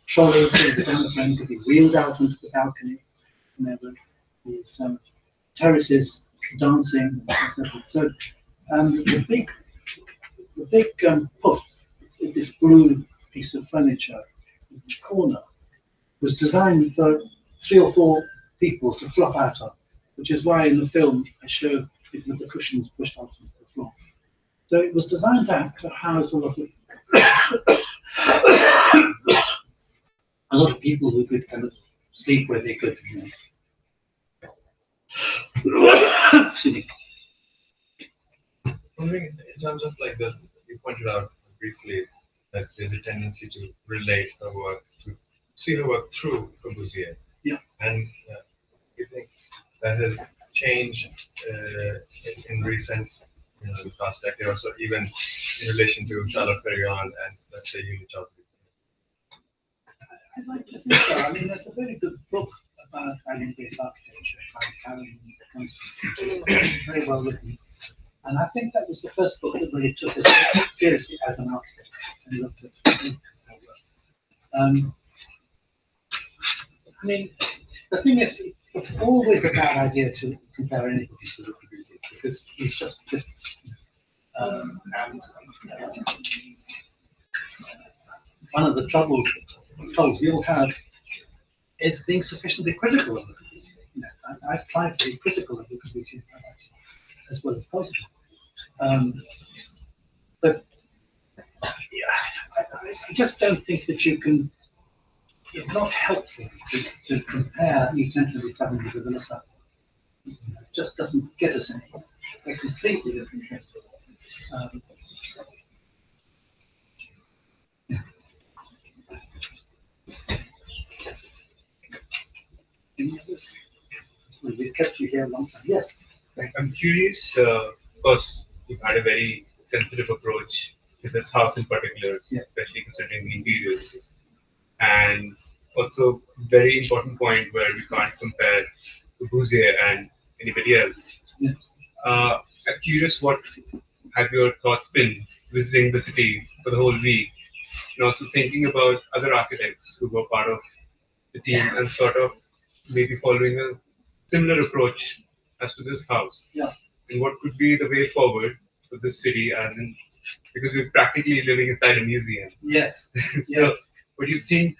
trolley so the gramophone could be wheeled out onto the balcony. And there were these terraces, dancing, etc. So the big puff, this blue piece of furniture in each corner, was designed for 3 or 4 people to flop out of, which is why in the film I show it with the cushions pushed out onto the floor. So it was designed to house a lot of people who could kind of sleep where they could. Excuse me. Wondering in terms of like you pointed out briefly that there's a tendency to relate her work, to see her work through Corbusier. Yeah. And you think that has changed in recent, the past decade or so, even in relation to Charlotte Perriand and let's say Julie Chaudhry? I'd like to think so. I mean, there's a very good book about Eileen-based architecture by Karen Constantine, very well written. And I think that was the first book that really took us seriously as an architect and looked at her work. I mean, the thing is, it's always a bad idea to compare anybody to Le Corbusier because he's just different. One of the troubles we all have is being sufficiently critical of Le Corbusier. I've tried to be critical of Le Corbusier as well as positive. But I just don't think that you can. It's not helpful to compare E-1027 with the Villa. It just doesn't get us anywhere. They're completely different things. Any others? So we've kept you here a long time. Yes. I'm curious. Of course, you've had a very sensitive approach to this house in particular, especially considering the interiors. And also, very important point where we can't compare Corbusier and anybody else. Yeah. I'm curious, what have your thoughts been visiting the city for the whole week, and also thinking about other architects who were part of the team and sort of maybe following a similar approach as to this house? Yeah. And what could be the way forward for this city, as in because we're practically living inside a museum. Yes. So, Yes. what do you think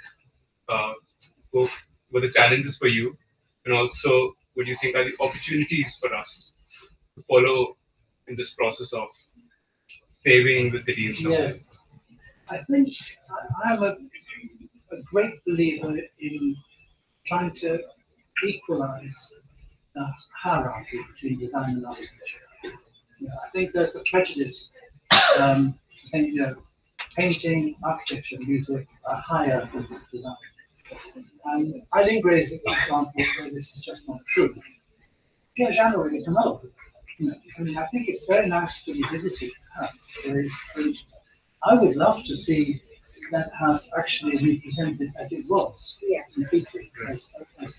were the challenges for you, and also what do you think are the opportunities for us to follow in this process of saving the city in some way? Yes. I think I'm a great believer in trying to equalize the hierarchy between design and architecture. I think there's a prejudice to think, painting, architecture, music are higher than design. And Eileen Gray's example where this is just not true. Pierre January is another. I think it's very nice to be visited house. I would love to see that house actually represented as it was, completely, as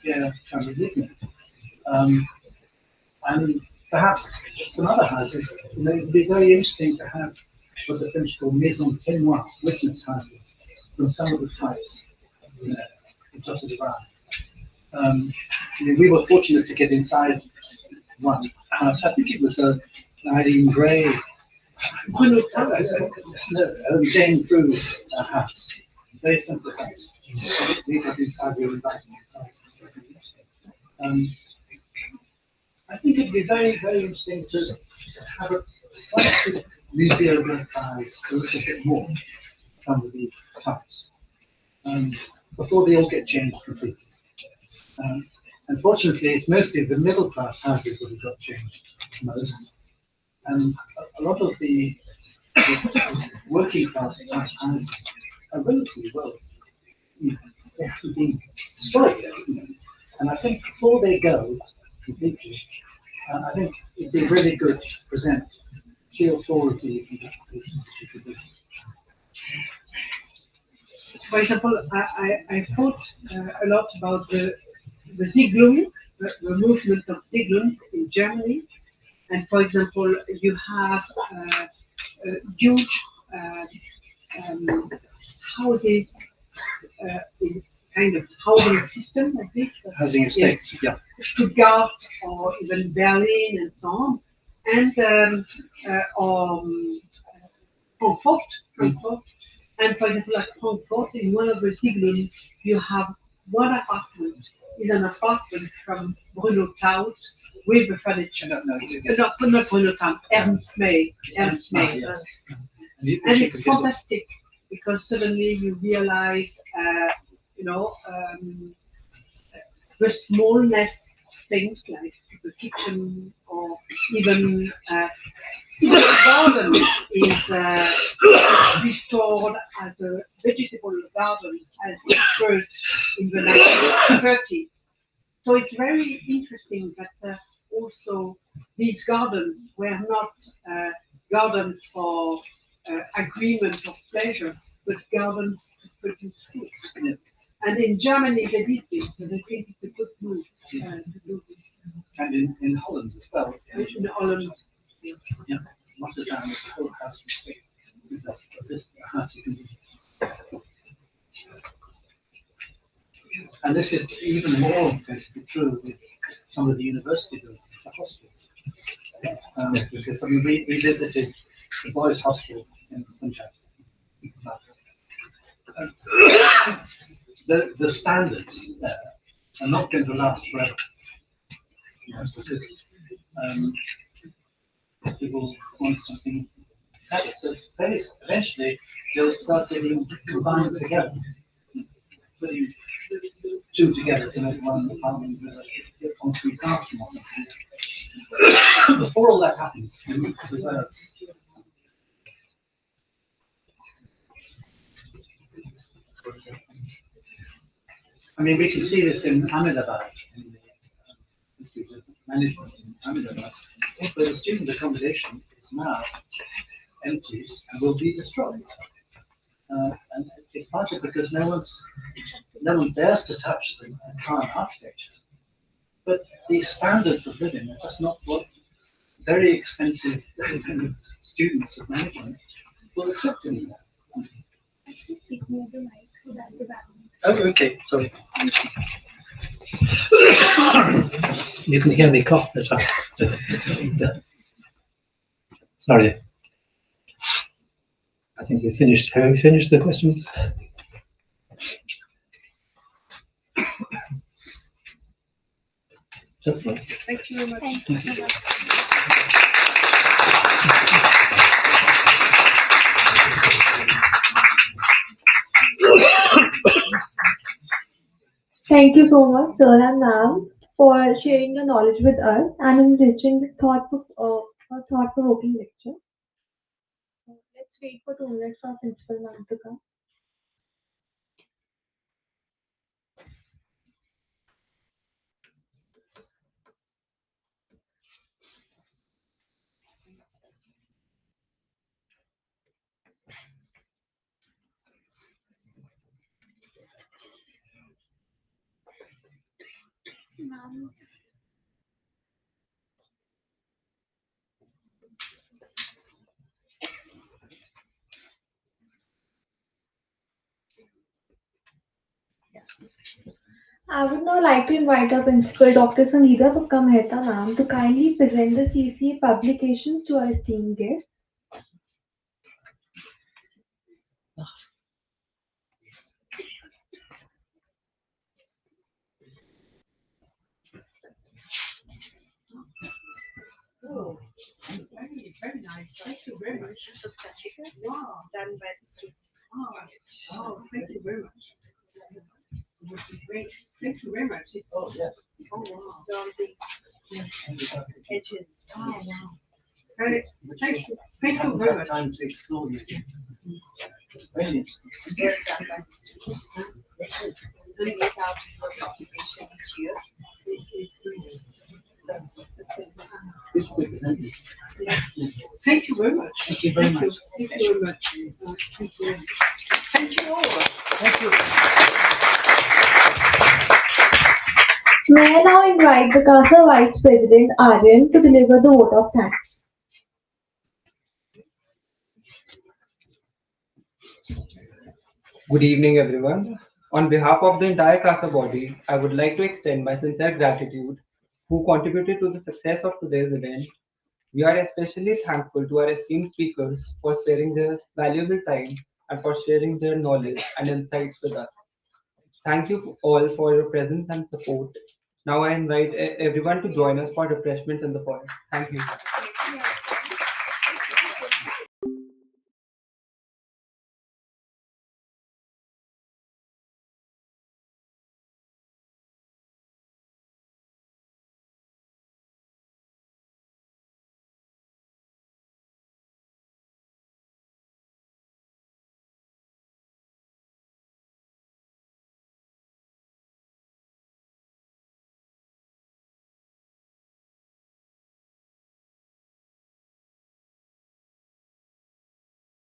Pierre January did. And perhaps some other houses, it would be very interesting to have what the French call Maisons Jaoul, witness houses, from some of the types dotted around. We were fortunate to get inside one house. I think it was a Eileen Gray, Jane Drew house. Very simple house. We got inside, we were back inside. I think it'd be very, very interesting to have a slightly museum-eyes a little bit more some of these types before they all get changed completely. Unfortunately, it's mostly the middle class houses that have got changed most, and a lot of the working class type houses are relatively well. They haven't been destroyed yet, and I think before they go completely, I think it'd be really good to present 3 or 4 of these in different places that you could do. For example, I thought a lot about the Siedlung, the movement of Siedlung in Germany. And for example, you have a huge houses in kind of housing system like this. Housing estates, yeah. Stuttgart or even Berlin and so on. And Frankfurt. And for example, at Frankfurt, in one of the Siedlungen, you have one apartment is an apartment from Bruno Taut with the furniture. Not Bruno Taut, Ernst May. Ernst May. And it's fantastic because suddenly you realize, the smallness things like the kitchen or even the garden is restored as a vegetable garden as it was in the 1930s. So it's very interesting that also these gardens were not gardens for agreement of pleasure, but gardens to produce food. Yeah. And in Germany they did this, and I think it's a good move to do this. And in Holland as well. In Holland. Yeah. Rotterdam is a whole house estate. This house you can do. And this is even more going to be true with some of the university buildings, the hospitals. Because we visited the boys' hospital in Punjab. The standards there are not going to last forever. Because people want something better. So eventually they'll start getting combined together, putting 2 together to make one apartment with a ensuite bathroom or something. Before all that happens, we need to preserve. I mean, we can see this in Ahmedabad, in the Institute of Management in Ahmedabad, where the student accommodation is now empty and will be destroyed. And it's partly because no one dares to touch the current architecture. But these standards of living are just not what very expensive students of management will accept anymore. Oh, okay, sorry. You can hear me cough the time. Sorry. I think we finished. Have we finished the questions? That's fine. Thank you very much. Thank you so much. Thank you so much, sir and ma'am, for sharing your knowledge with us and enriching this thought-provoking lecture. Let's wait for 2 minutes for principal ma'am to come. Ma'am, I would now like to invite our principal, Dr. Sangeeta Pukka Mehta ma'am, to kindly present the CCA publications to our esteemed guests. Oh, very nice. Thank you very much. Wow, done by the students. Oh, thank you very much. This is great. Thank you very much. It's, Oh, yes. oh wow. So the edges. Oh wow. Thank you. Thank you very much. Time to explore it. Very interesting. Very done by the students. Doing it out for publication each year. So, This will be presented. Thank you very much. Thank you very much. Thank you very much. Thank you very much. Thank you all. Thank you. May I now invite the CASA Vice President Aryan to deliver the vote of thanks. Good evening, everyone. On behalf of the entire CASA body, I would like to extend my sincere gratitude who contributed to the success of today's event. We are especially thankful to our esteemed speakers for sparing their valuable time and for sharing their knowledge and insights with us. Thank you all for your presence and support. Now I invite everyone to join us for refreshments in the foyer. Thank you.